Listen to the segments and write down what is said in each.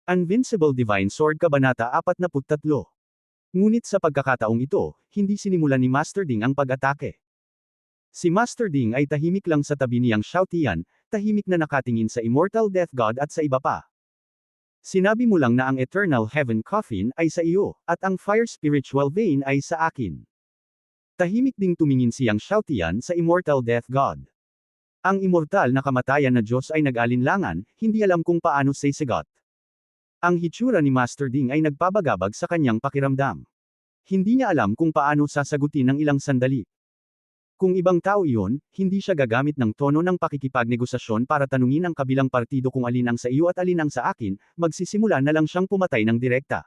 Invincible Divine Sword Kabanata 43. Ngunit sa pagkakataong ito, hindi sinimulan ni Master Ding ang pag-atake. Si Master Ding ay tahimik lang sa tabi niyang Xiaotian, tahimik na nakatingin sa Immortal Death God at sa iba pa. Sinabi mo lang na ang Eternal Heaven Coffin ay sa iyo, at ang Fire Spiritual Vein ay sa akin. Tahimik ding tumingin siyang Xiaotian sa Immortal Death God. Ang immortal na kamatayan na Diyos ay nag-alinlangan, hindi alam kung paano sasagot. Ang hitsura ni Master Ding ay nagpabagabag sa kanyang pakiramdam. Hindi niya alam kung paano sasagutin ng ilang sandali. Kung ibang tao iyon, hindi siya gagamit ng tono ng pakikipagnegosasyon para tanungin ang kabilang partido kung alin ang sa iyo at alin ang sa akin, magsisimula na lang siyang pumatay ng direkta.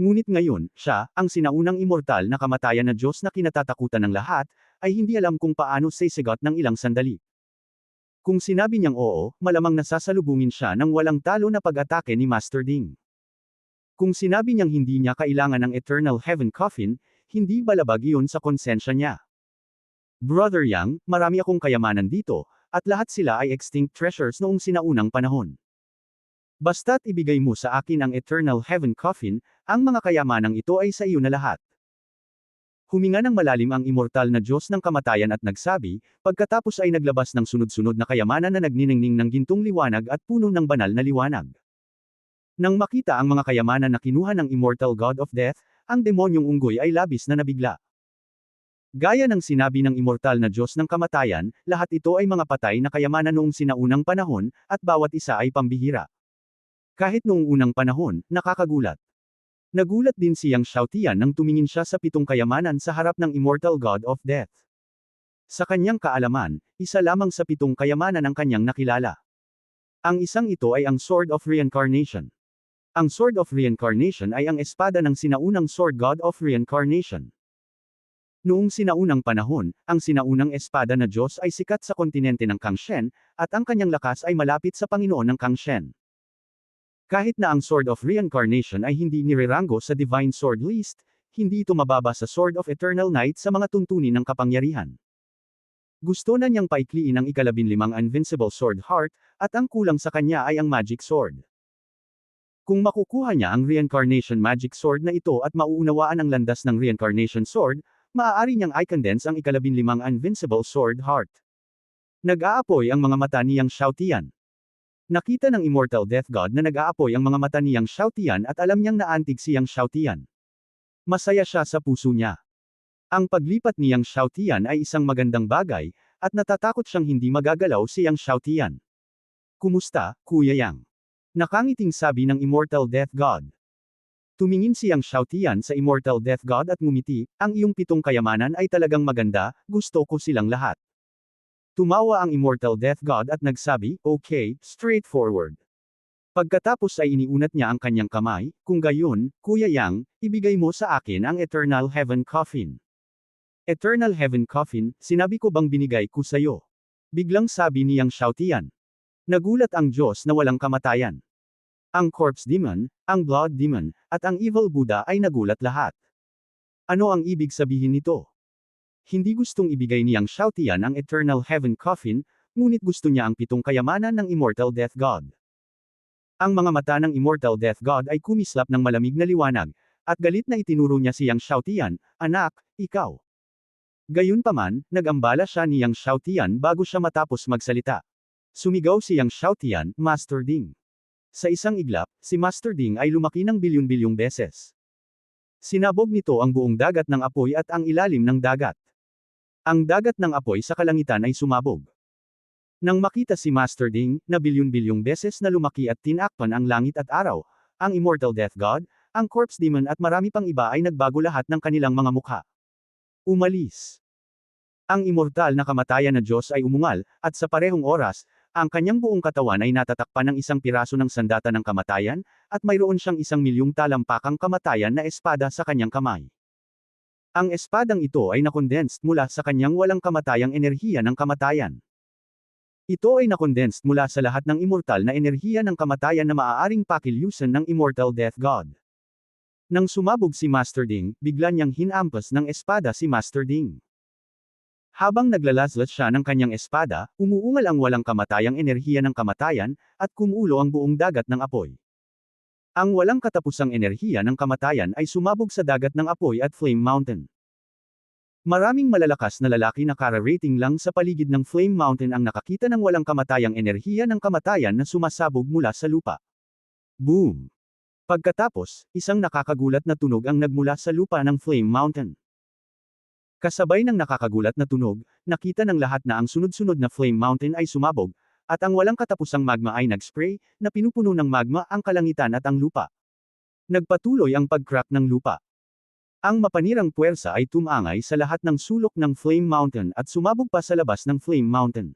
Ngunit ngayon, siya, ang sinaunang immortal na kamatayan na Diyos na kinatatakutan ng lahat, ay hindi alam kung paano sasagot ng ilang sandali. Kung sinabi niyang oo, malamang nasasalubungin siya ng walang talo na pag-atake ni Master Ding. Kung sinabi niyang hindi niya kailangan ng Eternal Heaven Coffin, hindi balabag iyon sa konsensya niya. Brother Yang, marami akong kayamanan dito, at lahat sila ay extinct treasures noong sinaunang panahon. Basta't ibigay mo sa akin ang Eternal Heaven Coffin, ang mga kayamanang ito ay sa iyo na lahat. Huminga ng malalim ang immortal na Diyos ng kamatayan at nagsabi, pagkatapos ay naglabas ng sunod-sunod na kayamanan na nagniningning ng gintong liwanag at puno ng banal na liwanag. Nang makita ang mga kayamanan na kinuha ng Immortal God of Death, ang demonyong unggoy ay labis na nabigla. Gaya ng sinabi ng immortal na Diyos ng kamatayan, lahat ito ay mga patay na kayamanan noong sinaunang panahon, at bawat isa ay pambihira. Kahit noong unang panahon, nakakagulat. Nagulat din siyang Xiaotian nang tumingin siya sa 7 kayamanan sa harap ng Immortal God of Death. Sa kanyang kaalaman, isa lamang sa 7 kayamanan ang kanyang nakilala. Ang isang ito ay ang Sword of Reincarnation. Ang Sword of Reincarnation ay ang espada ng sinaunang Sword God of Reincarnation. Noong sinaunang panahon, ang sinaunang espada na Diyos ay sikat sa kontinente ng Kangshen, at ang kanyang lakas ay malapit sa Panginoon ng Kangshen. Kahit na ang Sword of Reincarnation ay hindi nireranggo sa Divine Sword List, hindi ito mababa sa Sword of Eternal Night sa mga tuntunin ng kapangyarihan. Gusto na niyang paikliin ang ika-15 Invincible Sword Heart, at ang kulang sa kanya ay ang Magic Sword. Kung makukuha niya ang Reincarnation Magic Sword na ito at mauunawaan ang landas ng Reincarnation Sword, maaari niyang i-condense ang ika-15 Invincible Sword Heart. Nag-aapoy ang mga mata niyang Xiaotian. Nakita ng Immortal Death God na nag-aapoy ang mga mata niyang Xiaotian at alam niyang naantig siyang Xiaotian. Masaya siya sa puso niya. Ang paglipat niyang Xiaotian ay isang magandang bagay, at natatakot siyang hindi magagalaw siyang Xiaotian. Kumusta, Kuya Yang? Nakangiting sabi ng Immortal Death God. Tumingin siyang Xiaotian sa Immortal Death God at ngumiti, ang iyong 7 kayamanan ay talagang maganda, gusto ko silang lahat. Tumawa ang Immortal Death God at nagsabi, okay, straightforward. Pagkatapos ay iniunat niya ang kanyang kamay, kung gayon, Kuya Yang, ibigay mo sa akin ang Eternal Heaven Coffin. Eternal Heaven Coffin, sinabi ko bang binigay ko sa'yo? Biglang sabi niyang Xiaotian. Nagulat ang Diyos na walang kamatayan. Ang Corpse Demon, ang Blood Demon, at ang Evil Buddha ay nagulat lahat. Ano ang ibig sabihin nito? Hindi gustong ibigay niyang Xiaotian ang Eternal Heaven Coffin, ngunit gusto niya ang 7 kayamanan ng Immortal Death God. Ang mga mata ng Immortal Death God ay kumislap ng malamig na liwanag, at galit na itinuro niya siyang Xiaotian, anak, ikaw. Gayunpaman, nag-ambala siya niyang Xiaotian bago siya matapos magsalita. Sumigaw siyang Xiaotian, Master Ding. Sa isang iglap, si Master Ding ay lumaki ng bilyon-bilyong beses. Sinabog nito ang buong dagat ng apoy at ang ilalim ng dagat. Ang dagat ng apoy sa kalangitan ay sumabog. Nang makita si Master Ding, na bilyon-bilyong beses na lumaki at tinakpan ang langit at araw, ang Immortal Death God, ang Corpse Demon at marami pang iba ay nagbago lahat ng kanilang mga mukha. Umalis. Ang immortal na kamatayan na Diyos ay umungal, at sa parehong oras, ang kanyang buong katawan ay natatakpan ng isang piraso ng sandata ng kamatayan, at mayroon siyang 1,000,000 talampakang kamatayan na espada sa kanyang kamay. Ang espadang ito ay nakondensed mula sa kanyang walang kamatayang enerhiya ng kamatayan. Ito ay nakondensed mula sa lahat ng immortal na enerhiya ng kamatayan na maaaring pakilyusan ng Immortal Death God. Nang sumabog si Master Ding, bigla niyang hinampas ng espada si Master Ding. Habang naglalaslas siya ng kanyang espada, umuungal ang walang kamatayang enerhiya ng kamatayan, at kumulo ang buong dagat ng apoy. Ang walang katapusang enerhiya ng kamatayan ay sumabog sa dagat ng apoy at Flame Mountain. Maraming malalakas na lalaki na kararating lang sa paligid ng Flame Mountain ang nakakita ng walang kamatayang enerhiya ng kamatayan na sumasabog mula sa lupa. Boom! Pagkatapos, isang nakakagulat na tunog ang nagmula sa lupa ng Flame Mountain. Kasabay ng nakakagulat na tunog, nakita ng lahat na ang sunod-sunod na Flame Mountain ay sumabog, at ang walang katapusang magma ay nag-spray, na pinupuno ng magma ang kalangitan at ang lupa. Nagpatuloy ang pag-crack ng lupa. Ang mapanirang puwersa ay tumangay sa lahat ng sulok ng Flame Mountain at sumabog pa sa labas ng Flame Mountain.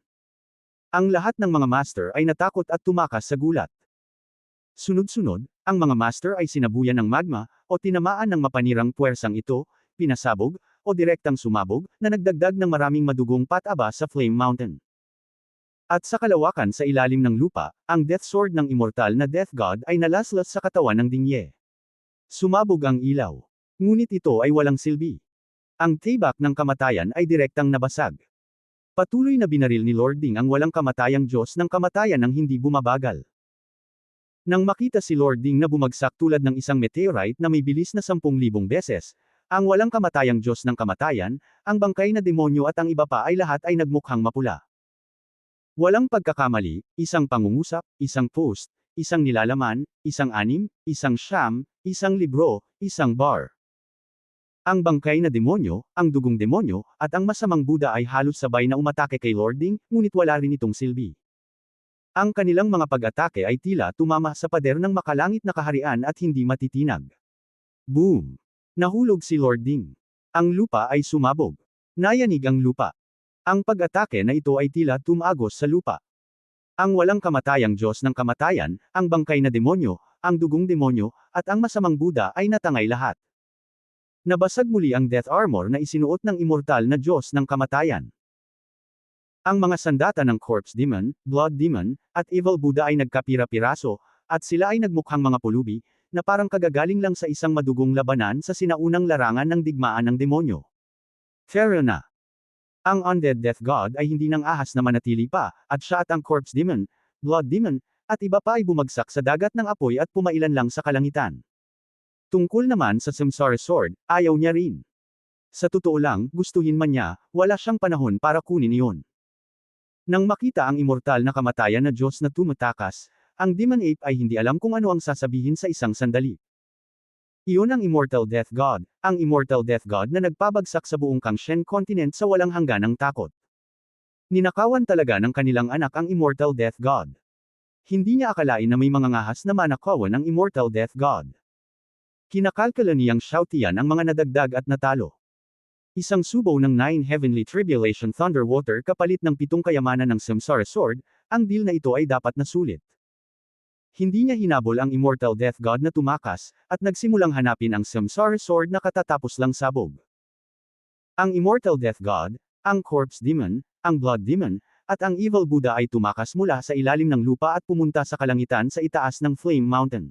Ang lahat ng mga master ay natakot at tumakas sa gulat. Sunod-sunod, ang mga master ay sinabuyan ng magma, o tinamaan ng mapanirang puwersang ito, pinasabog, o direktang sumabog, na nagdagdag ng maraming madugong pataba sa Flame Mountain. At sa kalawakan sa ilalim ng lupa, ang Death Sword ng immortal na Death God ay nalaslas sa katawan ng Dingye. Sumabog ang ilaw. Ngunit ito ay walang silbi. Ang tibak ng kamatayan ay direktang nabasag. Patuloy na binaril ni Lord Ding ang walang kamatayang Diyos ng kamatayan nang hindi bumabagal. Nang makita si Lord Ding na bumagsak tulad ng isang meteorite na may bilis na 10,000 beses, ang walang kamatayang Diyos ng kamatayan, ang bangkay na demonyo at ang iba pa ay lahat ay nagmukhang mapula. Walang pagkakamali, isang pangungusap, isang post, isang nilalaman, isang anim, isang siyam, isang libro, isang bar. Ang bangkay na demonyo, ang dugong demonyo, at ang masamang Buddha ay halos sabay na umatake kay Lord Ding, ngunit wala rin itong silbi. Ang kanilang mga pag-atake ay tila tumama sa pader ng makalangit na kaharian at hindi matitinag. Boom! Nahulog si Lord Ding. Ang lupa ay sumabog. Nayanig ang lupa. Ang pag-atake na ito ay tila tumagos sa lupa. Ang walang kamatayang Diyos ng kamatayan, ang bangkay na demonyo, ang dugong demonyo, at ang masamang Buddha ay natangay lahat. Nabasag muli ang death armor na isinuot ng immortal na Diyos ng kamatayan. Ang mga sandata ng Corpse Demon, Blood Demon, at Evil Buddha ay nagkapira-piraso, at sila ay nagmukhang mga pulubi, na parang kagagaling lang sa isang madugong labanan sa sinaunang larangan ng digmaan ng demonyo. Pero na. Ang Undead Death God ay hindi nang ahas na manatili pa, at siya at ang Corpse Demon, Blood Demon, at iba pa ay bumagsak sa dagat ng apoy at pumailan lang sa kalangitan. Tungkol naman sa Samsara Sword, ayaw niya rin. Sa totoo lang, gustuhin man niya, wala siyang panahon para kunin iyon. Nang makita ang immortal na kamatayan na Diyos na tumatakas, ang Demon Ape ay hindi alam kung ano ang sasabihin sa isang sandali. Iyon ang Immortal Death God, ang Immortal Death God na nagpabagsak sa buong Kangshen continent sa walang hangganang takot. Ninakawan talaga ng kanilang anak ang Immortal Death God. Hindi niya akalain na may mga ngahas na manakawan ang Immortal Death God. Kinakalkala niyang Xiaotian ang mga nadagdag at natalo. Isang subo ng 9 Heavenly Tribulation Thunder Water kapalit ng 7 kayamanan ng Samsara Sword, ang deal na ito ay dapat na sulit. Hindi niya hinabol ang Immortal Death God na tumakas, at nagsimulang hanapin ang Samsara Sword na katatapos lang sabog. Ang Immortal Death God, ang Corpse Demon, ang Blood Demon, at ang Evil Buddha ay tumakas mula sa ilalim ng lupa at pumunta sa kalangitan sa itaas ng Flame Mountain.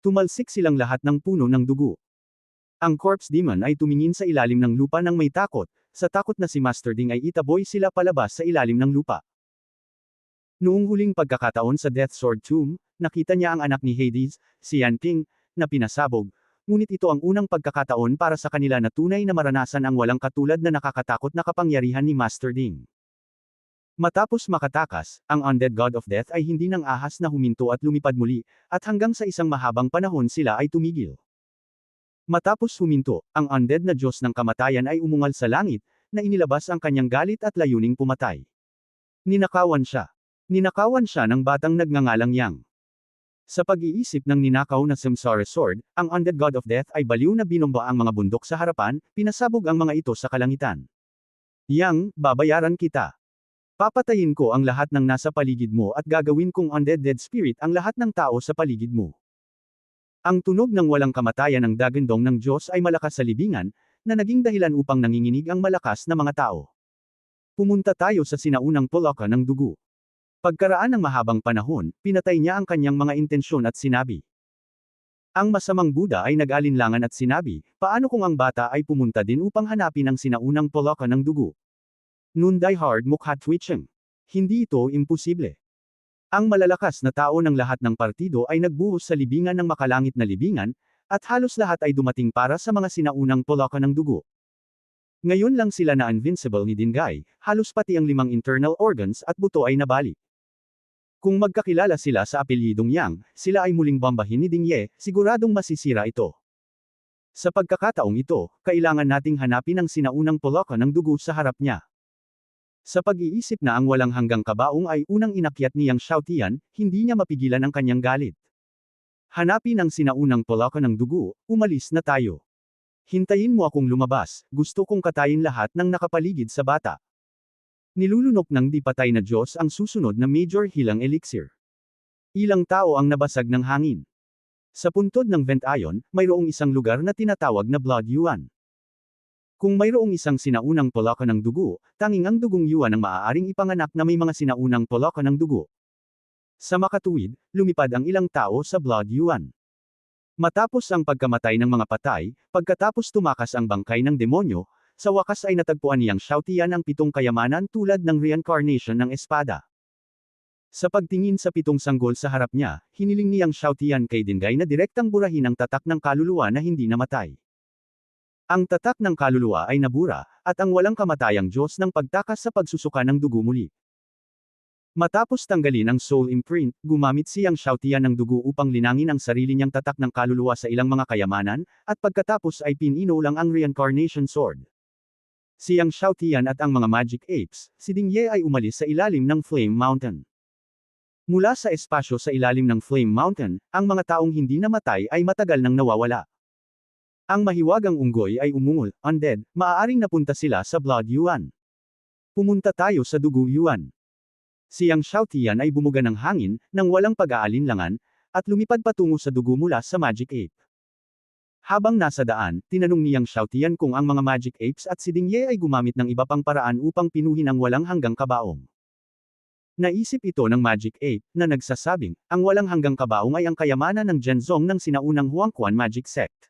Tumalsik silang lahat ng puno ng dugo. Ang Corpse Demon ay tumingin sa ilalim ng lupa nang may takot, sa takot na si Master Ding ay itaboy sila palabas sa ilalim ng lupa. Noong huling pagkakataon sa Death Sword Tomb, nakita niya ang anak ni Hades, si Yanping, na pinasabog, ngunit ito ang unang pagkakataon para sa kanila na tunay na maranasan ang walang katulad na nakakatakot na kapangyarihan ni Master Ding. Matapos makatakas, ang Undead God of Death ay hindi nang ahas na huminto at lumipad muli, at hanggang sa isang mahabang panahon sila ay tumigil. Matapos huminto, ang Undead na Diyos ng kamatayan ay umungal sa langit, na inilabas ang kanyang galit at layuning pumatay. Ninakawan siya. Ninakawan siya ng batang nagngangalang Yang. Sa pag-iisip ng ninakaw na Samsara Sword, ang Undead God of Death ay baliw na binomba ang mga bundok sa harapan, pinasabog ang mga ito sa kalangitan. Yang, babayaran kita. Papatayin ko ang lahat ng nasa paligid mo at gagawin kong undead dead spirit ang lahat ng tao sa paligid mo. Ang tunog ng walang kamatayan ng dagandong ng Diyos ay malakas sa libingan, na naging dahilan upang nanginginig ang malakas na mga tao. Pumunta tayo sa sinaunang pulaka ng dugo. Pagkaraan ng mahabang panahon, pinatay niya ang kanyang mga intensyon at sinabi. Ang masamang Buddha ay nag-alinlangan at sinabi, paano kung ang bata ay pumunta din upang hanapin ang sinaunang pulaka ng dugo? Noon Die Hard mukha twitching. Hindi ito imposible. Ang malalakas na tao ng lahat ng partido ay nagbuhos sa libingan ng makalangit na libingan, at halos lahat ay dumating para sa mga sinaunang poloka ng dugo. Ngayon lang sila na invincible ni Dingay, halos pati ang 5 internal organs at buto ay nabali. Kung magkakilala sila sa apelyidong Yang, sila ay muling bombahin ni Dingye, siguradong masisira ito. Sa pagkakataong ito, kailangan nating hanapin ang sinaunang poloka ng dugo sa harap niya. Sa pag-iisip na ang walang hanggang kabaong ay unang inakyat ni Yang Xiaotian, hindi niya mapigilan ang kanyang galit. Hanapin ang sinaunang poloka ng dugo, umalis na tayo. Hintayin mo akong lumabas, gusto kong katayin lahat ng nakapaligid sa bata. Nilulunok ng di patay na Diyos ang susunod na major hilang elixir. Ilang tao ang nabasag ng hangin. Sa puntod ng vent ion, mayroong isang lugar na tinatawag na Blood Yuan. Kung mayroong isang sinaunang poloka ng dugo, tanging ang dugong yuan ang maaaring ipanganak na may mga sinaunang poloka ng dugo. Sa makatuwid, lumipad ang ilang tao sa Blood Yuan. Matapos ang pagkamatay ng mga patay, pagkatapos tumakas ang bangkay ng demonyo, sa wakas ay natagpuan niyang Xiaotian ang 7 kayamanan tulad ng reincarnation ng espada. Sa pagtingin sa 7 sanggol sa harap niya, hiniling niyang Xiaotian kay Dingay na direktang burahin ang tatak ng kaluluwa na hindi namatay. Ang tatak ng kaluluwa ay nabura, at ang walang kamatayang Diyos ng pagtakas sa pagsusuka ng dugo muli. Matapos tanggalin ang soul imprint, gumamit siyang Xiaotian ng dugo upang linangin ang sarili niyang tatak ng kaluluwa sa ilang mga kayamanan, at pagkatapos ay pinino lang ang reincarnation sword. Siyang Xiaotian at ang mga magic apes, si Dingye ay umalis sa ilalim ng Flame Mountain. Mula sa espasyo sa ilalim ng Flame Mountain, ang mga taong hindi namatay ay matagal nang nawawala. Ang mahiwagang unggoy ay umungol, undead, maaaring napunta sila sa Blood Yuan. Pumunta tayo sa Dugo Yuan. Siyang Xiaotian ay bumuga ng hangin, nang walang pag-aalinlangan, at lumipad patungo sa dugo mula sa Magic Ape. Habang nasa daan, tinanong niyang Xiaotian kung ang mga Magic Apes at si Dingye ay gumamit ng iba pang paraan upang pinuhin ang walang hanggang kabaong. Naisip ito ng Magic Ape, na nagsasabing, ang walang hanggang kabaong ay ang kayamanan ng Zhenzong ng sinaunang Huangquan Magic Sect.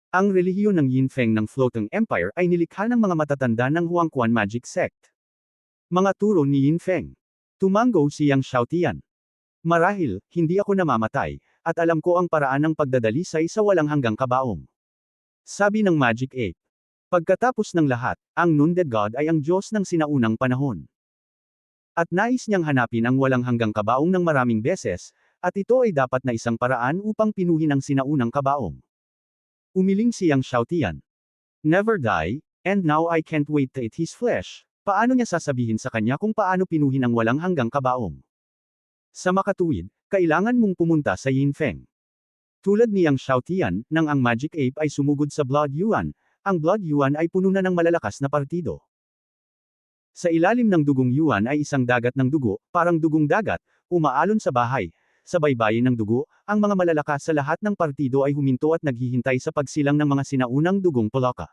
Ang relihiyon ng Yinfeng ng Floating Empire ay nilikha ng mga matatanda ng Huangquan Magic Sect. Mga turo ni Yinfeng. Tumanggo siyang Xiaotian. Marahil, hindi ako namamatay, at alam ko ang paraan ng pagdadalisay sa walang hanggang kabaong. Sabi ng Magic Ape. Pagkatapos ng lahat, ang Noondead God ay ang Diyos ng sinaunang panahon. At nais niyang hanapin ang walang hanggang kabaong ng maraming beses, at ito ay dapat na isang paraan upang pinuhin ang sinaunang kabaong. Umiling siyang Xiaotian. Never die, and now I can't wait to eat his flesh. Paano niya sasabihin sa kanya kung paano pinuhin ang walang hanggang kabaong? Sa makatuwid, kailangan mong pumunta sa Yinfeng. Tulad niyang Xiaotian, nang ang Magic Ape ay sumugod sa Blood Yuan, ang Blood Yuan ay puno na ng malalakas na partido. Sa ilalim ng dugong Yuan ay isang dagat ng dugo, parang dugong dagat, umaalon sa bahay. Sa baybayin ng dugo, ang mga malalakas sa lahat ng partido ay huminto at naghihintay sa pagsilang ng mga sinaunang dugong poloka.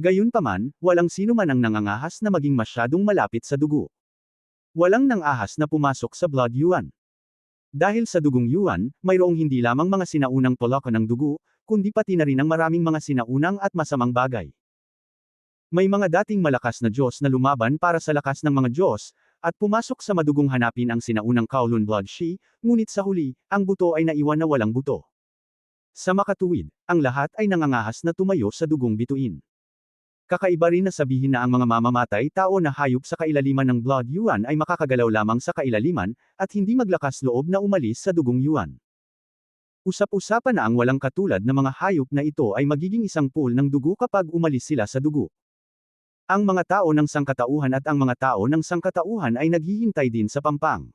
Gayunpaman, walang sino man ang nangangahas na maging masyadong malapit sa dugo. Walang nangahas na pumasok sa Blood Yuan. Dahil sa dugong Yuan, mayroong hindi lamang mga sinaunang poloka ng dugo, kundi pati na rin ang maraming mga sinaunang at masamang bagay. May mga dating malakas na Diyos na lumaban para sa lakas ng mga Diyos, at pumasok sa madugong hanapin ang sinaunang Kowloon Blood Shi, ngunit sa huli, ang buto ay naiwan na walang buto. Sa makatuwid, ang lahat ay nangangahas na tumayo sa dugong bituin. Kakaiba rin na sabihin na ang mga mamamatay tao na hayop sa kailaliman ng Blood Yuan ay makakagalaw lamang sa kailaliman, at hindi maglakas loob na umalis sa dugong Yuan. Usap-usapan na ang walang katulad na mga hayop na ito ay magiging isang pool ng dugo kapag umalis sila sa dugo. Ang mga tao ng sangkatauhan at ang mga tao ng sangkatauhan ay naghihintay din sa pampang.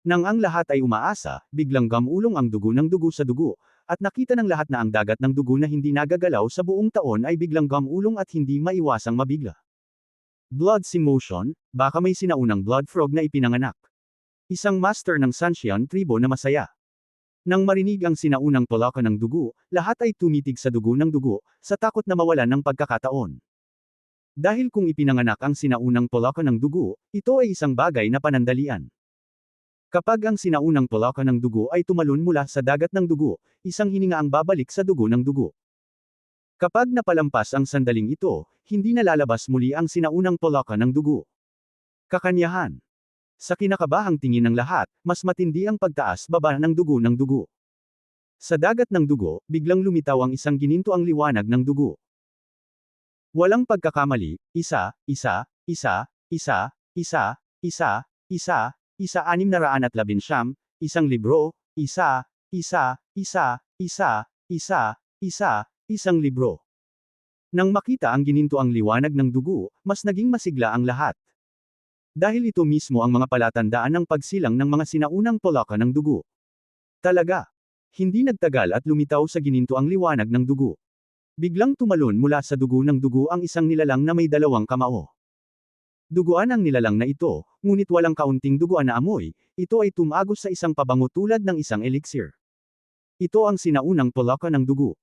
Nang ang lahat ay umaasa, biglang gamulong ang dugo ng dugo sa dugo, at nakita ng lahat na ang dagat ng dugo na hindi nagagalaw sa buong taon ay biglang gamulong at hindi maiwasang mabigla. Blood Simmotion, baka may sinaunang blood frog na ipinanganak. Isang master ng Sanshian tribo na masaya. Nang marinig ang sinaunang poloka ng dugo, lahat ay tumitig sa dugo ng dugo, sa takot na mawalan ng pagkakataon. Dahil kung ipinanganak ang sinaunang poloka ng dugo, ito ay isang bagay na panandalian. Kapag ang sinaunang poloka ng dugo ay tumalon mula sa dagat ng dugo, isang hininga ang babalik sa dugo ng dugo. Kapag napalampas ang sandaling ito, hindi na lalabas muli ang sinaunang poloka ng dugo. Kakanyahan. Sa kinakabahang tingin ng lahat, mas matindi ang pagtaas-baba ng dugo. Sa dagat ng dugo, biglang lumitaw ang isang ginintoang liwanag ng dugo. Walang pagkakamali, isa, 619, isang libro, isang libro. Nang makita ang ginintoang liwanag ng dugo, mas naging masigla ang lahat. Dahil ito mismo ang mga palatandaan ng pagsilang ng mga sinaunang polaka ng dugo. Talaga. Hindi nagtagal at lumitaw sa ginintoang liwanag ng dugo. Biglang tumalon mula sa dugo ng dugo ang isang nilalang na may 2 kamao. Duguan ang nilalang na ito, ngunit walang kaunting duguan na amoy, ito ay tumagos sa isang pabango tulad ng isang elixir. Ito ang sinaunang polaka ng dugo.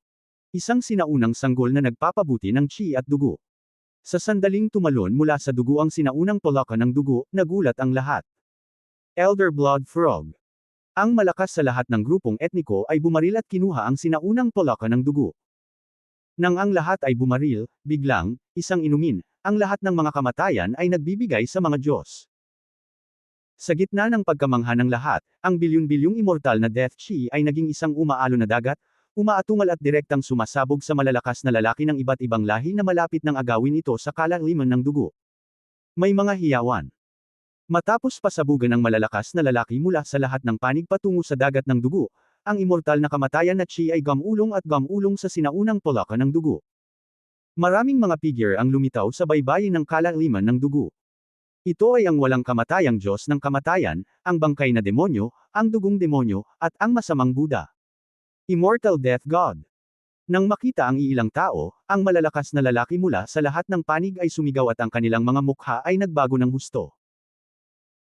Isang sinaunang sanggol na nagpapabuti ng chi at dugo. Sa sandaling tumalon mula sa dugo ang sinaunang polaka ng dugo, nagulat ang lahat. Elder Blood Frog. Ang malakas sa lahat ng grupong etniko ay bumaril at kinuha ang sinaunang polaka ng dugo. Nang ang lahat ay bumaril, biglang, isang inumin, ang lahat ng mga kamatayan ay nagbibigay sa mga Diyos. Sa gitna ng pagkamangha ng lahat, ang bilyon-bilyong immortal na Death Chi ay naging isang umaalo na dagat, umaatungal at direktang sumasabog sa malalakas na lalaki ng iba't ibang lahi na malapit ng agawin ito sa kalaliman ng dugo. May mga hiyawan. Matapos pasabugan ng malalakas na lalaki mula sa lahat ng panig patungo sa dagat ng dugo, ang immortal na kamatayan na Chi ay gamulong at gamulong sa sinaunang polaka ng dugo. Maraming mga figure ang lumitaw sa baybayin ng kalaliman ng dugo. Ito ay ang walang kamatayang Diyos ng kamatayan, ang bangkay na demonyo, ang dugong demonyo, at ang masamang Buddha. Immortal Death God. Nang makita ang iilang tao, ang malalakas na lalaki mula sa lahat ng panig ay sumigaw at ang kanilang mga mukha ay nagbago ng husto.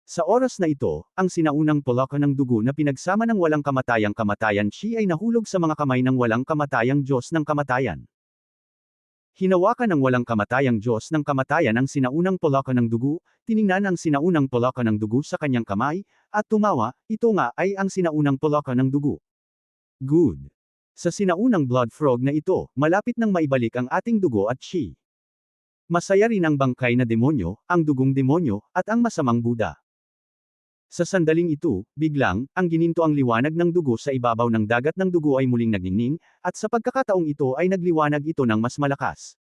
Sa oras na ito, ang sinaunang polaka ng dugo na pinagsama ng walang kamatayang kamatayan Chi ay nahulog sa mga kamay ng walang kamatayang Diyos ng kamatayan. Hinawakan ng walang kamatayang Diyos ng kamatayan ang sinaunang polaka ng dugo, tiningnan ang sinaunang polaka ng dugo sa kanyang kamay, at tumawa, ito nga ay ang sinaunang polaka ng dugo. Good. Sa sinaunang blood frog na ito, malapit nang maibalik ang ating dugo at Chi. Masaya rin ang bangkay na demonyo, ang dugong demonyo, at ang masamang Buddha. Sa sandaling ito, biglang, ang ginintoang liwanag ng dugo sa ibabaw ng dagat ng dugo ay muling nagningning, at sa pagkakataong ito ay nagliwanag ito ng mas malakas.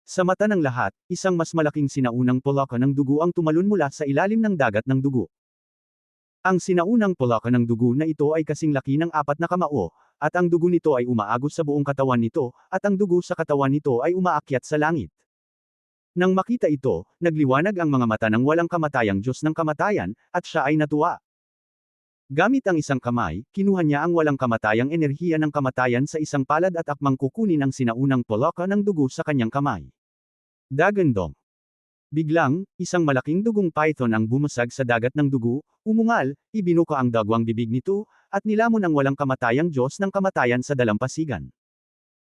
Sa mata ng lahat, isang mas malaking sinaunang polaka ng dugo ang tumalon mula sa ilalim ng dagat ng dugo. Ang sinaunang polaka ng dugo na ito ay kasing laki ng 4 na kamao, at ang dugo nito ay umaagos sa buong katawan nito, at ang dugo sa katawan nito ay umaakyat sa langit. Nang makita ito, nagliwanag ang mga mata ng walang kamatayang Diyos ng kamatayan, at siya ay natuwa. Gamit ang isang kamay, kinuha niya ang walang kamatayang enerhiya ng kamatayan sa isang palad at akmang kukunin ang sinaunang polaka ng dugo sa kanyang kamay. Dagandong. Biglang, isang malaking dugong python ang bumasag sa dagat ng dugo, umungal, ibinuka ang dagwang bibig nito, at nilamon ang walang kamatayang Diyos ng kamatayan sa dalampasigan.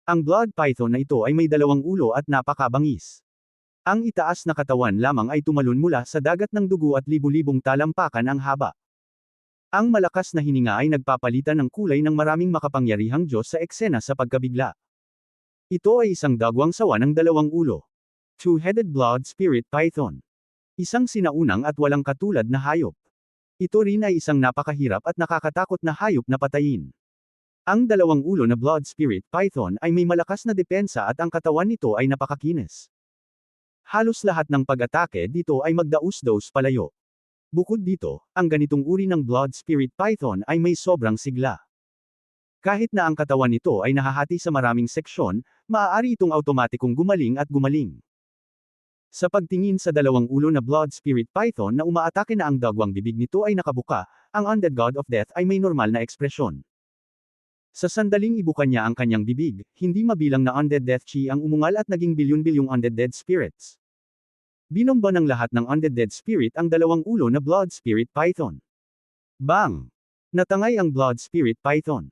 Ang blood python na ito ay may 2 ulo at napakabangis. Ang itaas na katawan lamang ay tumalon mula sa dagat ng dugo at libu-libong talampakan ang haba. Ang malakas na hininga ay nagpapalitan ng kulay ng maraming makapangyarihang Diyos sa eksena sa pagkabigla. Ito ay isang dagwang sawa ng 2 ulo. Two-headed blood spirit python. Isang sinaunang at walang katulad na hayop. Ito rin ay isang napakahirap at nakakatakot na hayop na patayin. Ang 2 ulo na blood spirit python ay may malakas na depensa at ang katawan nito ay napakakinis. Halos lahat ng pag-atake dito ay magdaus-daus palayo. Bukod dito, ang ganitong uri ng blood spirit python ay may sobrang sigla. Kahit na ang katawan nito ay nahahati sa maraming seksyon, maaari itong automatikong gumaling at gumaling. Sa pagtingin sa 2 ulo na blood spirit python na umaatake na ang dagwang bibig nito ay nakabuka, ang undead god of death ay may normal na ekspresyon. Sa sandaling ibukan niya ang kanyang bibig, hindi mabilang na undead death chi ang umungal at naging bilyon-bilyong undead dead spirits. Binomba ng lahat ng undead dead spirit ang 2 ulo na blood spirit python. Bang! Natangay ang blood spirit python.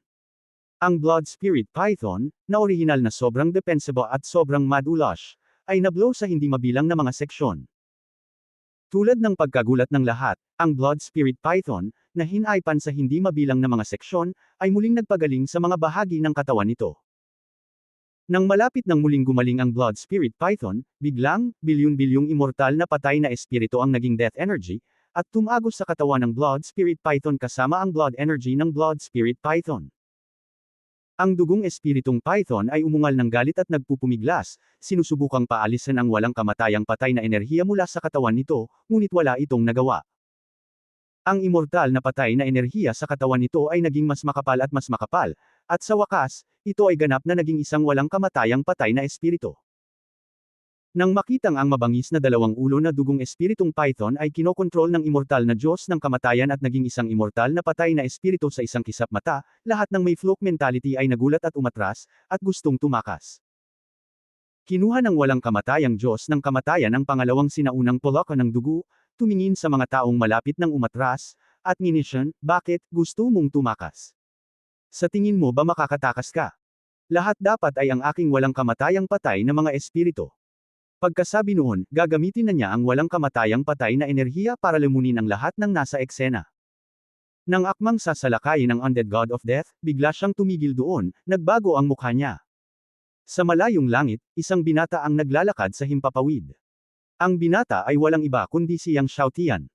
Ang blood spirit python, na orihinal na sobrang defensible at sobrang madulash, ay nablow sa hindi mabilang na mga seksyon. Tulad ng pagkagulat ng lahat, ang blood spirit python, na hinaipan sa hindi mabilang na mga seksyon, ay muling nagpagaling sa mga bahagi ng katawan nito. Nang malapit nang muling gumaling ang blood spirit python, biglang, bilyon-bilyong immortal na patay na espiritu ang naging death energy, at tumagos sa katawan ng Blood Spirit Python kasama ang blood energy ng Blood Spirit Python. Ang dugong espiritong Python ay umungal ng galit at nagpupumiglas, sinusubukang paalisin ang walang kamatayang patay na enerhiya mula sa katawan nito, ngunit wala itong nagawa. Ang immortal na patay na enerhiya sa katawan nito ay naging mas makapal, at sa wakas, ito ay ganap na naging isang walang kamatayang patay na espiritu. Nang makitang ang mabangis na dalawang ulo na dugong espiritong Python ay kinokontrol ng immortal na Diyos ng kamatayan at naging isang immortal na patay na espiritu sa isang kisap mata, lahat ng may fluke mentality ay nagulat at umatras, at gustong tumakas. Kinuha ng walang kamatayang Diyos ng kamatayan ang pangalawang sinaunang polaka ng dugo, tumingin sa mga taong malapit ng umatras, at nginisyon, bakit, gusto mong tumakas? Sa tingin mo ba makakatakas ka? Lahat dapat ay ang aking walang kamatayang patay na mga espiritu. Pagkasabi noon, gagamitin na niya ang walang kamatayang patay na enerhiya para lumunin ang lahat ng nasa eksena. Nang akmang sasalakayin ang undead god of death, bigla siyang tumigil doon, nagbago ang mukha niya. Sa malayong langit, isang binata ang naglalakad sa himpapawid. Ang binata ay walang iba kundi si Yang Xiaotian.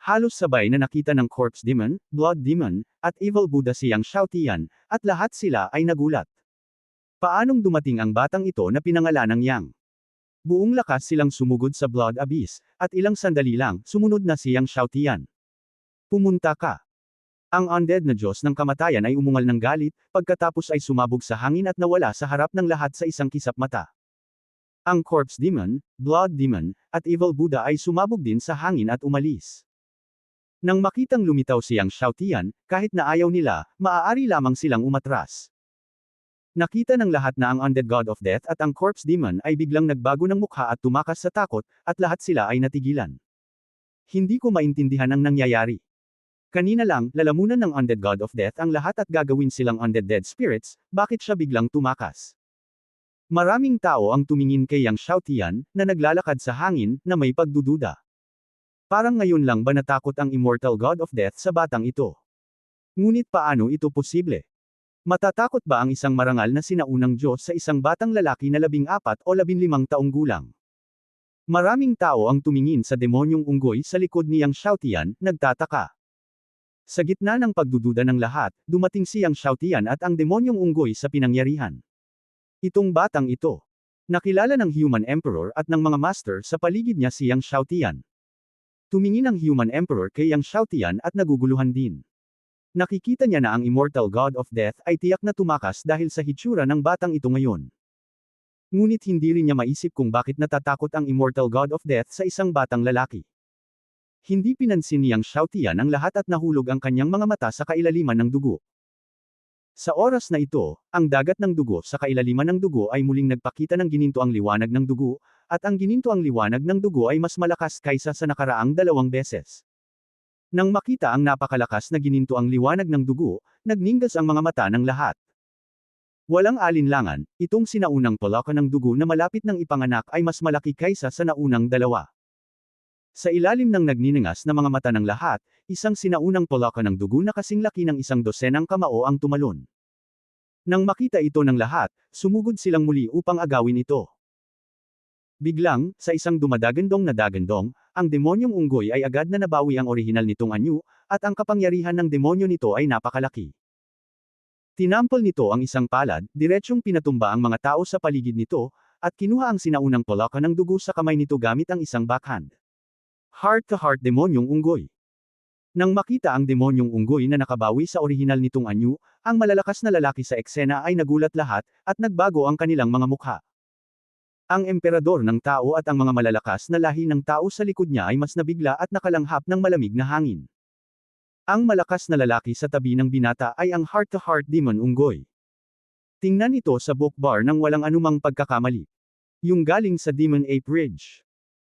Halos sabay na nakita ng corpse demon, blood demon, at evil Buddha si Yang Xiaotian, at lahat sila ay nagulat. Paanong dumating ang batang ito na pinangalanang Yang? Buong lakas silang sumugod sa Blood Abyss, at ilang sandali lang, sumunod na si Yang Xiaotian. Pumunta ka. Ang undead na Diyos ng kamatayan ay umungal ng galit, pagkatapos ay sumabog sa hangin at nawala sa harap ng lahat sa isang kisap mata. Ang Corpse Demon, Blood Demon, at Evil Buddha ay sumabog din sa hangin at umalis. Nang makitang lumitaw si Yang Xiaotian, kahit na ayaw nila, maaari lamang silang umatras. Nakita ng lahat na ang undead god of death at ang corpse demon ay biglang nagbago ng mukha at tumakas sa takot, at lahat sila ay natigilan. Hindi ko maintindihan ang nangyayari. Kanina lang, lalamunan ng undead god of death ang lahat at gagawin silang undead dead spirits, bakit siya biglang tumakas? Maraming tao ang tumingin kay Yang Xiaotian, na naglalakad sa hangin, na may pagdududa. Parang ngayon lang ba natakot ang immortal god of death sa batang ito? Ngunit paano ito posible? Matatakot ba ang isang marangal na sinaunang Diyos sa isang batang lalaki na 14 o 15 taong gulang? Maraming tao ang tumingin sa demonyong unggoy sa likod ni Yang Xiaotian, nagtataka. Sa gitna ng pagdududa ng lahat, dumating si Yang Xiaotian at ang demonyong unggoy sa pinangyarihan. Itong batang ito. Nakilala ng Human Emperor at ng mga master sa paligid niya si Yang Xiaotian. Tumingin ang Human Emperor kay Yang Xiaotian at naguguluhan din. Nakikita niya na ang immortal god of death ay tiyak na tumakas dahil sa hitsura ng batang ito ngayon. Ngunit hindi rin niya maisip kung bakit natatakot ang immortal god of death sa isang batang lalaki. Hindi pinansin ni Yang Xiaotian ang lahat at nahulog ang kanyang mga mata sa kailaliman ng dugo. Sa oras na ito, ang dagat ng dugo sa kailaliman ng dugo ay muling nagpakita ng gininto ang liwanag ng dugo, at ang gininto ang liwanag ng dugo ay mas malakas kaysa sa nakaraang 2 beses. Nang makita ang napakalakas na gininto ang liwanag ng dugo, nagningas ang mga mata ng lahat. Walang alinlangan, itong sinaunang polaka ng dugo na malapit ng ipanganak ay mas malaki kaysa sa naunang dalawa. Sa ilalim ng nagniningas na mga mata ng lahat, isang sinaunang polaka ng dugo na kasing laki ng 12 kamao ang tumalon. Nang makita ito ng lahat, sumugod silang muli upang agawin ito. Biglang, sa isang dumadagandong na dagandong, ang demonyong unggoy ay agad na nabawi ang orihinal nitong anyo, at ang kapangyarihan ng demonyo nito ay napakalaki. Tinampol nito ang isang palad, diretsyong pinatumba ang mga tao sa paligid nito, at kinuha ang sinaunang polaka ng dugo sa kamay nito gamit ang isang backhand. Heart-to-heart demonyong unggoy. Nang makita ang demonyong unggoy na nakabawi sa orihinal nitong anyo, ang malalakas na lalaki sa eksena ay nagulat lahat, at nagbago ang kanilang mga mukha. Ang emperador ng tao at ang mga malalakas na lahi ng tao sa likod niya ay mas nabigla at nakalanghap ng malamig na hangin. Ang malakas na lalaki sa tabi ng binata ay ang heart-to-heart demon unggoy. Tingnan ito sa bookbar nang walang anumang pagkakamali. Yung galing sa Demon Ape Ridge.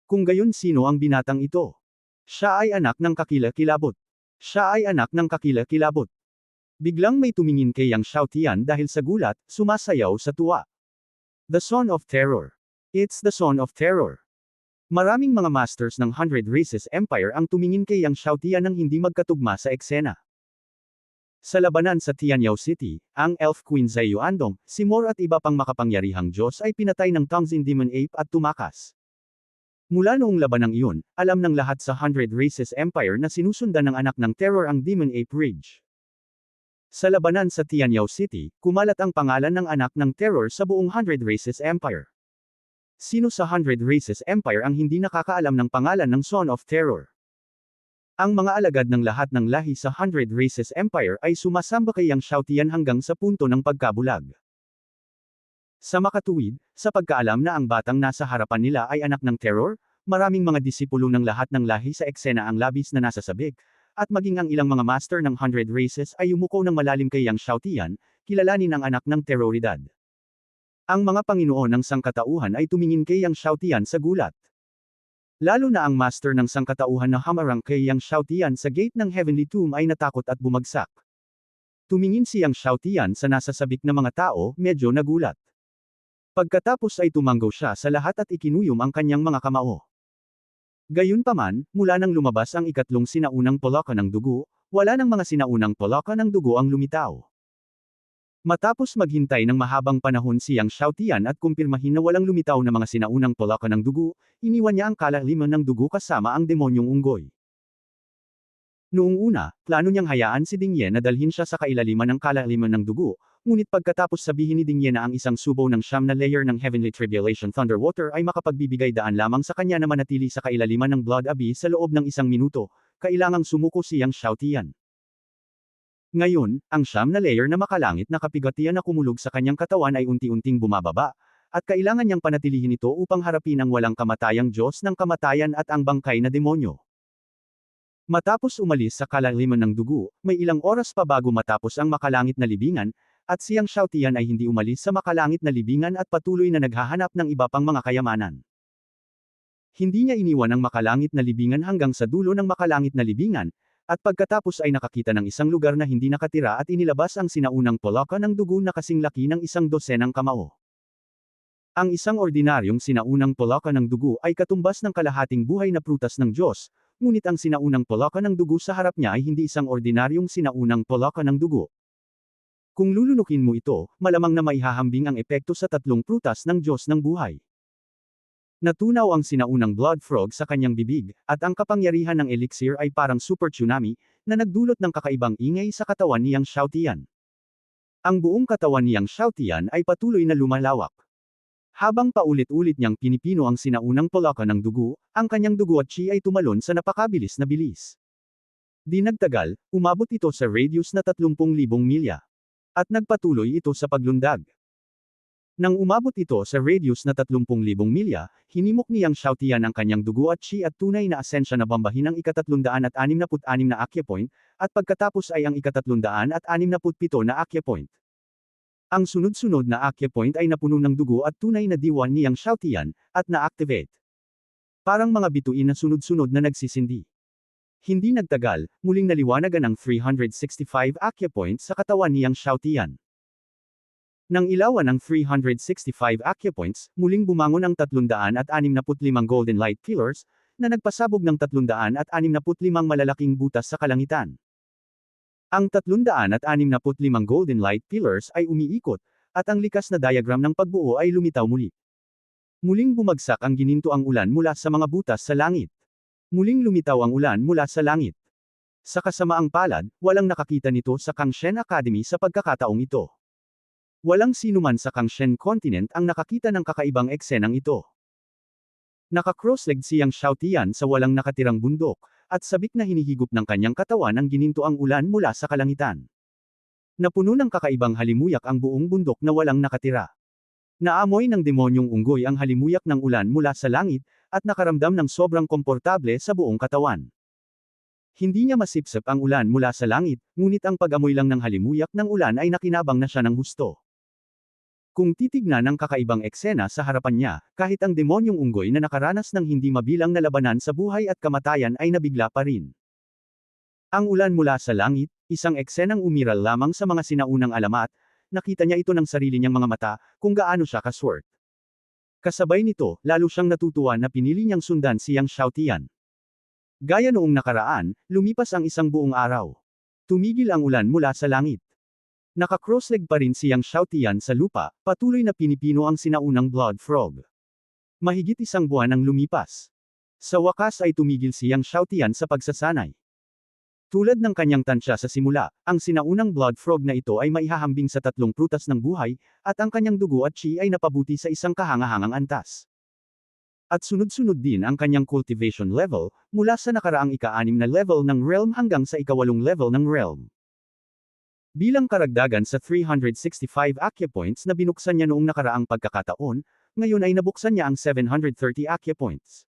Kung gayon sino ang binatang ito? Siya ay anak ng kakila-kilabot. Siya ay anak ng kakila-kilabot. Biglang may tumingin kay Yang Xiaotian dahil sa gulat, sumasayaw sa tuwa. The Son of Terror. It's the Son of Terror. Maraming mga masters ng Hundred Races Empire ang tumingin kay Yang Xiaotian nang hindi magkatugma sa eksena. Sa labanan sa Tianyao City, ang Elf Queen Zai Yuandong, si Mor at iba pang makapangyarihang Diyos ay pinatay ng Tongzin Demon Ape at tumakas. Mula noong labanang iyon, alam ng lahat sa Hundred Races Empire na sinusundan ng anak ng Terror ang Demon Ape Ridge. Sa labanan sa Tianyao City, kumalat ang pangalan ng anak ng Terror sa buong Hundred Races Empire. Sino sa Hundred Races Empire ang hindi nakakaalam ng pangalan ng Son of Terror? Ang mga alagad ng lahat ng lahi sa Hundred Races Empire ay sumasamba kay Yang Xiaotian hanggang sa punto ng pagkabulag. Sa makatuwid, sa pagkaalam na ang batang nasa harapan nila ay anak ng Terror, maraming mga disipulo ng lahat ng lahi sa eksena ang labis na nasasabik, at maging ang ilang mga master ng Hundred Races ay yumuko ng malalim kay Yang Xiaotian, kilalanin ang anak ng Terroridad. Ang mga Panginoon ng Sangkatauhan ay tumingin kay Yang Xiaotian sa gulat. Lalo na ang master ng Sangkatauhan na hamarang kay Yang Xiaotian sa gate ng Heavenly Tomb ay natakot at bumagsak. Tumingin si Yang Xiaotian sa nasasabik na mga tao, medyo nagulat. Pagkatapos ay tumanggaw siya sa lahat at ikinuyom ang kanyang mga kamao. Gayunpaman, mula nang lumabas ang ikatlong sinaunang poloka ng dugo, wala nang mga sinaunang poloka ng dugo ang lumitaw. Matapos maghintay ng mahabang panahon si Yang Xiaotian at kumpirmahin na walang lumitaw na mga sinaunang poloka ng dugo, iniwan niya ang kalaliman ng dugo kasama ang demonyong unggoy. Noong una, plano niyang hayaan si Ding Ye na dalhin siya sa kailaliman ng kalaliman ng dugo, ngunit pagkatapos sabihin ni Ding Ye na ang isang subo ng siyam na layer ng Heavenly Tribulation Thunderwater ay makapagbibigay daan lamang sa kanya na manatili sa kailaliman ng Blood Abyss sa loob ng 1 minuto, kailangang sumuko si Yang Xiaotian. Ngayon, ang siyam na layer na makalangit na kapigatian na kumulog sa kanyang katawan ay unti-unting bumababa, at kailangan niyang panatilihin ito upang harapin ang walang kamatayang Diyos ng kamatayan at ang bangkay na demonyo. Matapos umalis sa kalaliman ng dugo, may ilang oras pa bago matapos ang makalangit na libingan, at si Yang Xiaotian ay hindi umalis sa makalangit na libingan at patuloy na naghahanap ng iba pang mga kayamanan. Hindi niya iniwan ang makalangit na libingan hanggang sa dulo ng makalangit na libingan, at pagkatapos ay nakakita ng isang lugar na hindi nakatira at inilabas ang sinaunang poloka ng dugo na kasing laki ng 1 dosenang kamao. Ang isang ordinaryong sinaunang poloka ng dugo ay katumbas ng kalahating buhay na prutas ng Diyos, ngunit ang sinaunang poloka ng dugo sa harap niya ay hindi isang ordinaryong sinaunang poloka ng dugo. Kung lulunukin mo ito, malamang na maihahambing ang epekto sa 3 prutas ng Diyos ng buhay. Natunaw ang sinaunang blood frog sa kanyang bibig, at ang kapangyarihan ng elixir ay parang super tsunami, na nagdulot ng kakaibang ingay sa katawan ni Yang Xiaotian. Ang buong katawan ni Yang Xiaotian ay patuloy na lumalawak. Habang paulit-ulit niyang pinipino ang sinaunang poloka ng dugo, ang kanyang dugo at chi ay tumalon sa napakabilis na bilis. Di nagtagal, umabot ito sa radius na 30,000 milya. At nagpatuloy ito sa paglundag. Nang umabot ito sa radius na 30,000 milya, hinimok ni Yang Xiaotian ang kanyang dugo at chi at tunay na asensya na bambahin ang ika-366 na Akya Point, at pagkatapos ay ang ika-367 na Akya Point. Ang sunod-sunod na Akya Point ay napuno ng dugo at tunay na diwa ni Yang Xiaotian, at na-activate. Parang mga bituin na sunod-sunod na nagsisindi. Hindi nagtagal, muling naliwanagan ang 365 Akya Point sa katawan ni Yang Xiaotian. Nang ilawan ang 365 Akya Points, muling bumangon ang 365 Golden Light Pillars, na nagpasabog ng 365 malalaking butas sa kalangitan. Ang 365 Golden Light Pillars ay umiikot, at ang likas na diagram ng pagbuo ay lumitaw muli. Muling bumagsak ang ginintoang ulan mula sa mga butas sa langit. Muling lumitaw ang ulan mula sa langit. Sa kasamaang palad, walang nakakita nito sa Kangshen Academy sa pagkakataong ito. Walang sinuman sa Kangshen Continent ang nakakita ng kakaibang eksenang ito. Naka-cross-legged si Yang Xiaotian sa walang nakatirang bundok, at sabik na hinihigop ng kanyang katawan ang gininto ang ulan mula sa kalangitan. Napuno ng kakaibang halimuyak ang buong bundok na walang nakatira. Naamoy ng demonyong unggoy ang halimuyak ng ulan mula sa langit, at nakaramdam ng sobrang komportable sa buong katawan. Hindi niya masipsip ang ulan mula sa langit, ngunit ang pag-amoy lang ng halimuyak ng ulan ay nakinabang na siya ng husto. Kung titignan ang kakaibang eksena sa harapan niya, kahit ang demonyong unggoy na nakaranas ng hindi mabilang na labanan sa buhay at kamatayan ay nabigla pa rin. Ang ulan mula sa langit, isang eksenang umiral lamang sa mga sinaunang alamat, nakita niya ito ng sarili niyang mga mata, kung gaano siya kaswert. Kasabay nito, lalo siyang natutuwa na pinili niyang sundan si Yang Xiaotian. Gaya noong nakaraan, lumipas ang isang buong araw. Tumigil ang ulan mula sa langit. Naka-crossleg pa rin si Yang Xiaotian sa lupa, patuloy na pinipino ang sinaunang blood frog. Mahigit 1 buwan ang lumipas. Sa wakas ay tumigil siyang Shoutian sa pagsasanay. Tulad ng kanyang tansya sa simula, ang sinaunang blood frog na ito ay maihahambing sa 3 prutas ng buhay, at ang kanyang dugo at chi ay napabuti sa isang kahangahangang antas. At sunod-sunod din ang kanyang cultivation level, mula sa nakaraang ika-6 na level ng realm hanggang sa ika-8 level ng realm. Bilang karagdagan sa 365 Acquia Points na binuksan niya noong nakaraang pagkakataon, ngayon ay nabuksan niya ang 730 Acquia Points.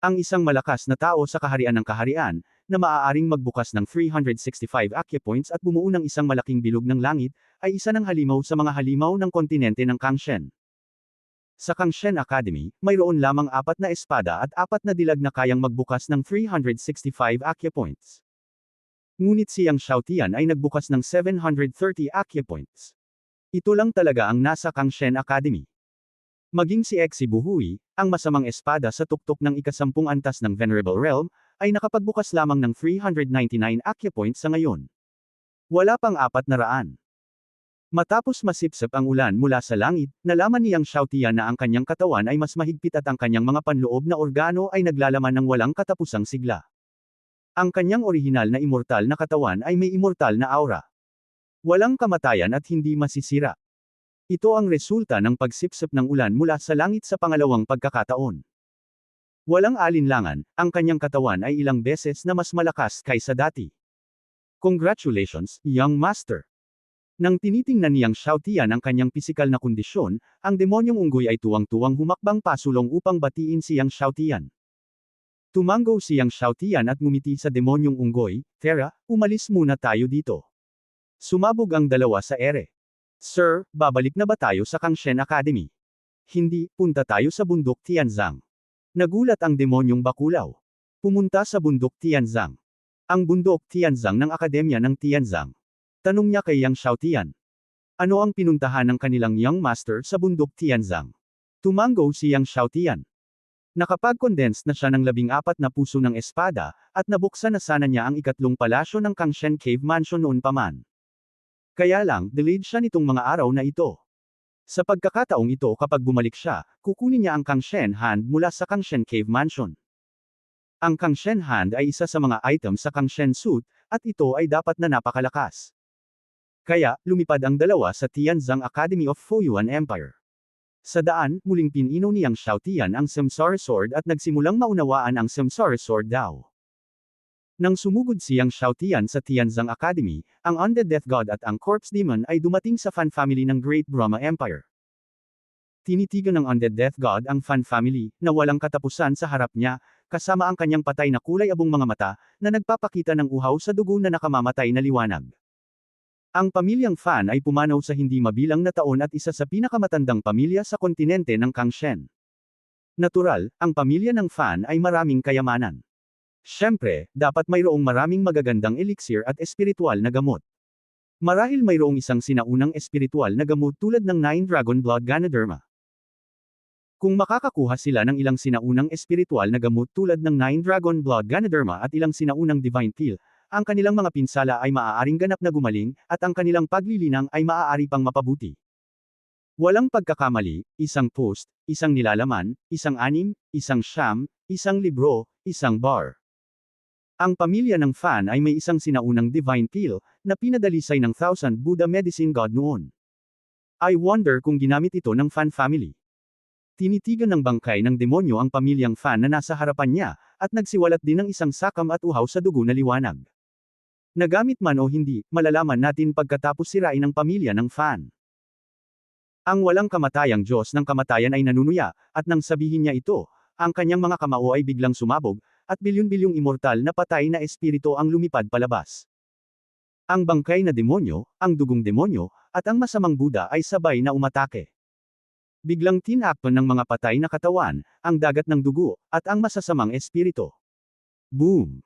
Ang isang malakas na tao sa kaharian ng kaharian, na maaaring magbukas ng 365 Acquia Points at bumuo ng isang malaking bilog ng langit, ay isa ng halimaw sa mga halimaw ng kontinente ng Kangshen. Sa Kangshen Academy, mayroon lamang 4 na espada at 4 na dilag na kayang magbukas ng 365 Acquia Points. Ngunit siyang Shoutian ay nagbukas ng 730 Acquia Points. Ito lang talaga ang nasa Kangshen Academy. Maging si Exi Buhui, ang masamang espada sa tuktok ng ika-10 antas ng Venerable Realm, ay nakapagbukas lamang ng 399 Acquia Points sa ngayon. Wala pang 400. Matapos masipsip ang ulan mula sa langit, nalaman niyang Shoutian na ang kanyang katawan ay mas mahigpit at ang kanyang mga panloob na organo ay naglalaman ng walang katapusang sigla. Ang kanyang orihinal na immortal na katawan ay may immortal na aura. Walang kamatayan at hindi masisira. Ito ang resulta ng pagsipsip ng ulan mula sa langit sa pangalawang pagkakataon. Walang alinlangan, ang kanyang katawan ay ilang beses na mas malakas kaysa dati. Congratulations, young master! Nang tinitingnan niyang Shoutian ang kanyang pisikal na kondisyon, ang demonyong unggoy ay tuwang-tuwang humakbang pasulong upang batiin siyang Shoutian. Tumango siyang Shoutian at ngumiti sa demonyong unggoy, "Tara, umalis muna tayo dito." Sumabog ang dalawa sa ere. "Sir, babalik na ba tayo sa Kangshen Academy?" "Hindi, punta tayo sa bundok Tianzang." Nagulat ang demonyong bakulaw. Pumunta sa bundok Tianzang. Ang bundok Tianzang ng Akademya ng Tianzang. Tanong niya kay Yang Shoutian. Ano ang pinuntahan ng kanilang young master sa bundok Tianzang? Tumango si Yang Shoutian. Nakapag-condense na siya ng 14 na puso ng espada, at nabuksan na sana niya ang ikatlong palasyo ng Kangshen Cave Mansion noon pa man. Kaya lang, delayed siya nitong mga araw na ito. Sa pagkakataong ito kapag bumalik siya, kukunin niya ang Kangshen Hand mula sa Kangshen Cave Mansion. Ang Kangshen Hand ay isa sa mga item sa Kangshen Suit, at ito ay dapat na napakalakas. Kaya, lumipad ang dalawa sa Tianzang Academy of Fuyuan Empire. Sa daan, muling pininaw niyang Shoutian ang Samsara Sword at nagsimulang maunawaan ang Samsara Sword daw. Nang sumugod siyang Shoutian sa Tianzang Academy, ang Undead Death God at ang Corpse Demon ay dumating sa fan family ng Great Brahma Empire. Tinitigan ng Undead Death God ang fan family, na walang katapusan sa harap niya, kasama ang kanyang patay na kulay abong mga mata, na nagpapakita ng uhaw sa dugo na nakamamatay na liwanag. Ang pamilyang fan ay pumanaw sa hindi mabilang na taon at isa sa pinakamatandang pamilya sa kontinente ng Kangshen. Natural, ang pamilya ng fan ay maraming kayamanan. Siyempre, dapat mayroong maraming magagandang elixir at espiritual na gamot. Marahil mayroong isang sinaunang espiritual na gamot tulad ng 9 Dragon Blood Ganoderma. Kung makakakuha sila ng ilang sinaunang espiritual na gamot tulad ng 9 Dragon Blood Ganoderma at ilang sinaunang Divine Pill, ang kanilang mga pinsala ay maaaring ganap na gumaling, at ang kanilang paglilinang ay maaari pang mapabuti. Walang pagkakamali, isang post, isang nilalaman, isang anim, isang siyam, isang libro, isang bar. Ang pamilya ng fan ay may isang sinaunang Divine Pill, na pinadalisay ng 1000 Buddha Medicine God noon. I wonder kung ginamit ito ng fan family. Tinitigan ng bangkay ng demonyo ang pamilyang fan na nasa harapan niya, at nagsiwalat din ng isang sakam at uhaw sa dugo na liwanag. Nagamit man o hindi, malalaman natin pagkatapos sirain ang pamilya ng fan. Ang walang kamatayang Diyos ng kamatayan ay nanunuya, at nang sabihin niya ito, ang kanyang mga kamao ay biglang sumabog, at bilyon-bilyong immortal na patay na espiritu ang lumipad palabas. Ang bangkay na demonyo, ang dugong demonyo, at ang masamang Buddha ay sabay na umatake. Biglang tinakpan ng mga patay na katawan, ang dagat ng dugo, at ang masasamang espiritu. Boom!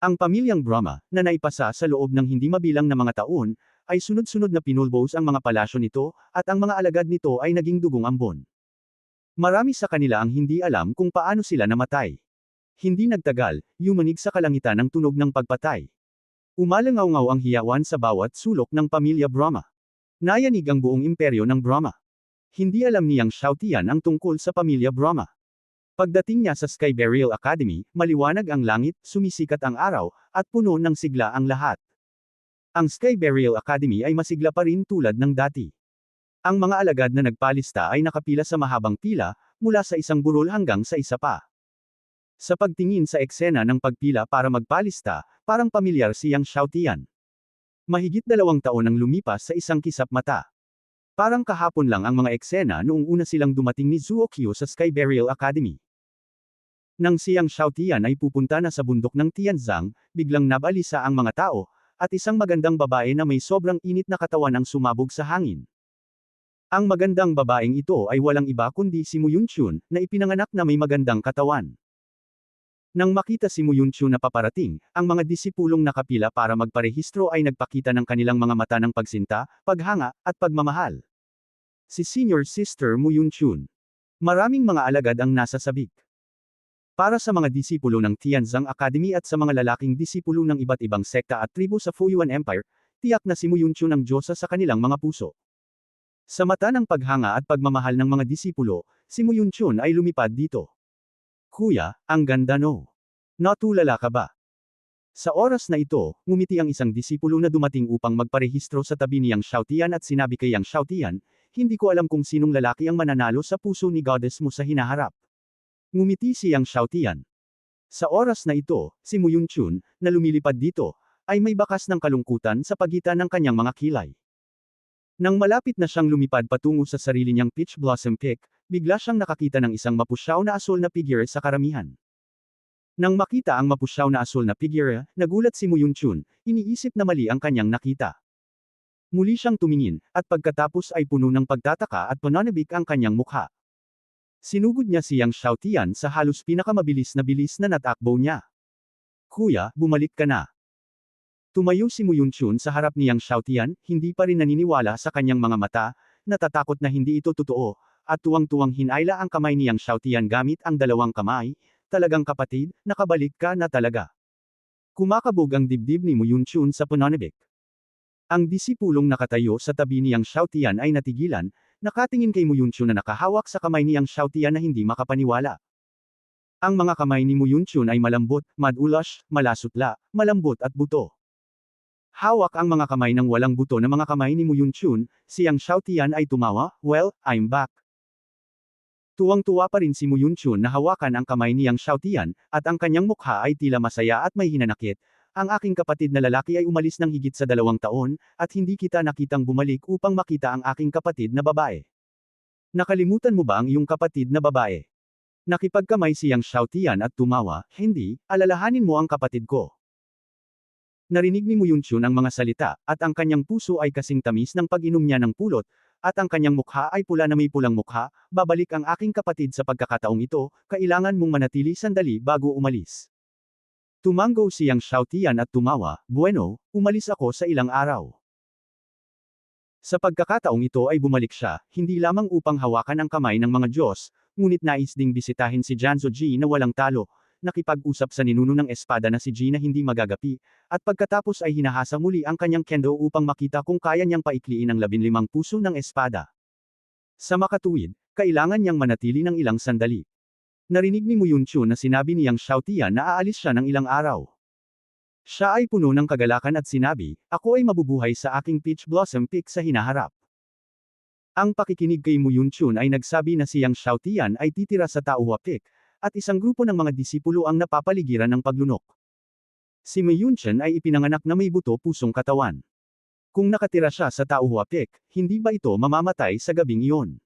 Ang pamilyang Brahma, na naipasa sa loob ng hindi mabilang na mga taon, ay sunod-sunod na pinulbos ang mga palasyo nito, at ang mga alagad nito ay naging dugong ambon. Marami sa kanila ang hindi alam kung paano sila namatay. Hindi nagtagal, yumanig sa kalangitan ang tunog ng pagpatay. Umalangaw-ngaw ang hiyawan sa bawat sulok ng pamilya Brahma. Nayanig ang buong imperyo ng Brahma. Hindi alam niyang Shoutian ang tungkol sa pamilya Brahma. Pagdating niya sa Sky Burial Academy, maliwanag ang langit, sumisikat ang araw, at puno ng sigla ang lahat. Ang Sky Burial Academy ay masigla pa rin tulad ng dati. Ang mga alagad na nagpalista ay nakapila sa mahabang pila, mula sa isang burol hanggang sa isa pa. Sa pagtingin sa eksena ng pagpila para magpalista, parang pamilyar si Yang Xiaotian. Mahigit 2 taon ang lumipas sa isang kisap mata. Parang kahapon lang ang mga eksena noong una silang dumating ni Zuo Qiu sa Sky Burial Academy. Nang si Yang Xiaotian ay pupunta na sa bundok ng Tianzang, biglang nabalisa ang mga tao, at isang magandang babae na may sobrang init na katawan ang sumabog sa hangin. Ang magandang babaeng ito ay walang iba kundi si Mu Yunchun, na ipinanganak na may magandang katawan. Nang makita si Mu Yunchun na paparating, ang mga disipulong nakapila para magparehistro ay nagpakita ng kanilang mga mata ng pagsinta, paghanga, at pagmamahal. Si Senior Sister Mu Yunchun. Maraming mga alagad ang nasa sabik. Para sa mga disipulo ng Tianzang Academy at sa mga lalaking disipulo ng iba't ibang sekta at tribo sa Fuyuan Empire, tiyak na si Mu Yunchun ang diyosa sa kanilang mga puso. Sa mata ng paghanga at pagmamahal ng mga disipulo, si Mu Yunchun ay lumipad dito. Kuya, ang ganda no. Natulala ka ba? Sa oras na ito, ngumiti ang isang disipulo na dumating upang magparehistro sa tabi ni Yang Xiaotian at sinabi kay Yang Xiaotian, hindi ko alam kung sinong lalaki ang mananalo sa puso ni goddess mo sa hinaharap. Ngumiti si Yang Xiaotian. Sa oras na ito, si Mu Yunchun, na lumilipad dito, ay may bakas ng kalungkutan sa pagitan ng kanyang mga kilay. Nang malapit na siyang lumipad patungo sa sarili niyang Peach Blossom Peak, bigla siyang nakakita ng isang mapusyaw na asul na figure sa karamihan. Nang makita ang mapusyaw na asul na figure, nagulat si Mu Yunchun, iniisip na mali ang kanyang nakita. Muli siyang tumingin, at pagkatapos ay puno ng pagtataka at pananabik ang kanyang mukha. Sinugod niya si Yang Xiaotian sa halos pinakamabilis na bilis na natakbo niya. Kuya, bumalik ka na. Tumayo si Mu Yunchun sa harap ni Yang Xiaotian, hindi pa rin naniniwala sa kanyang mga mata, natatakot na hindi ito totoo, at tuwang-tuwang hinayla ang kamay ni Yang Xiaotian gamit ang dalawang kamay, talagang kapatid, nakabalik ka na talaga. Kumakabog ang dibdib ni Mu Yunchun sa pananabik. Ang disipulong nakatayo sa tabi ni Yang Xiaotian ay natigilan, nakatingin kay Mu Yunchun na nakahawak sa kamay ni Yang Xiaotian na hindi makapaniwala. Ang mga kamay ni Mu Yunchun ay malambot, madulas, malasutla, malambot at buto. Hawak ang mga kamay ng walang buto na mga kamay ni Mu Yunchun, si Yang Xiaotian ay tumawa, well, I'm back. Tuwang-tuwa pa rin si Mu Yunchun na hawakan ang kamay ni Yang Xiaotian, at ang kanyang mukha ay tila masaya at may hinanakit. Ang aking kapatid na lalaki ay umalis ng higit sa 2 taon, at hindi kita nakitang bumalik upang makita ang aking kapatid na babae. Nakalimutan mo ba ang iyong kapatid na babae? Nakipagkamay si Yang Xiaotian at tumawa, hindi, alalahanin mo ang kapatid ko. Narinig ni Mu Yunchun ang mga salita, at ang kanyang puso ay kasing tamis ng pag-inom niya ng pulot, at ang kanyang mukha ay pula na may pulang mukha, babalik ang aking kapatid sa pagkakataong ito, kailangan mong manatili sandali bago umalis. Tumango si Yang Xiaotian at tumawa, bueno, umalis ako sa ilang araw. Sa pagkakataong ito ay bumalik siya, hindi lamang upang hawakan ang kamay ng mga Diyos, ngunit nais ding bisitahin si Janzo Ji na walang talo, nakipag-usap sa ninuno ng espada na si Ji na hindi magagapi, at pagkatapos ay hinahasa muli ang kanyang kendo upang makita kung kaya niyang paikliin ang 15 puso ng espada. Sa makatuwid, kailangan niyang manatili ng ilang sandali. Narinig ni Mu Yunchun na sinabi ni Yang Xiaotian na aalis siya ng ilang araw. Siya ay puno ng kagalakan at sinabi, ako ay mabubuhay sa aking Peach Blossom Peak sa hinaharap. Ang pakikinig kay Mu Yunchun ay nagsabi na si Yang Xiaotian ay titira sa Taohua Peak, at isang grupo ng mga disipulo ang napapaligiran ng paglunok. Si Mu Yunchun ay ipinanganak na may buto pusong katawan. Kung nakatira siya sa Taohua Peak, hindi ba ito mamamatay sa gabing iyon?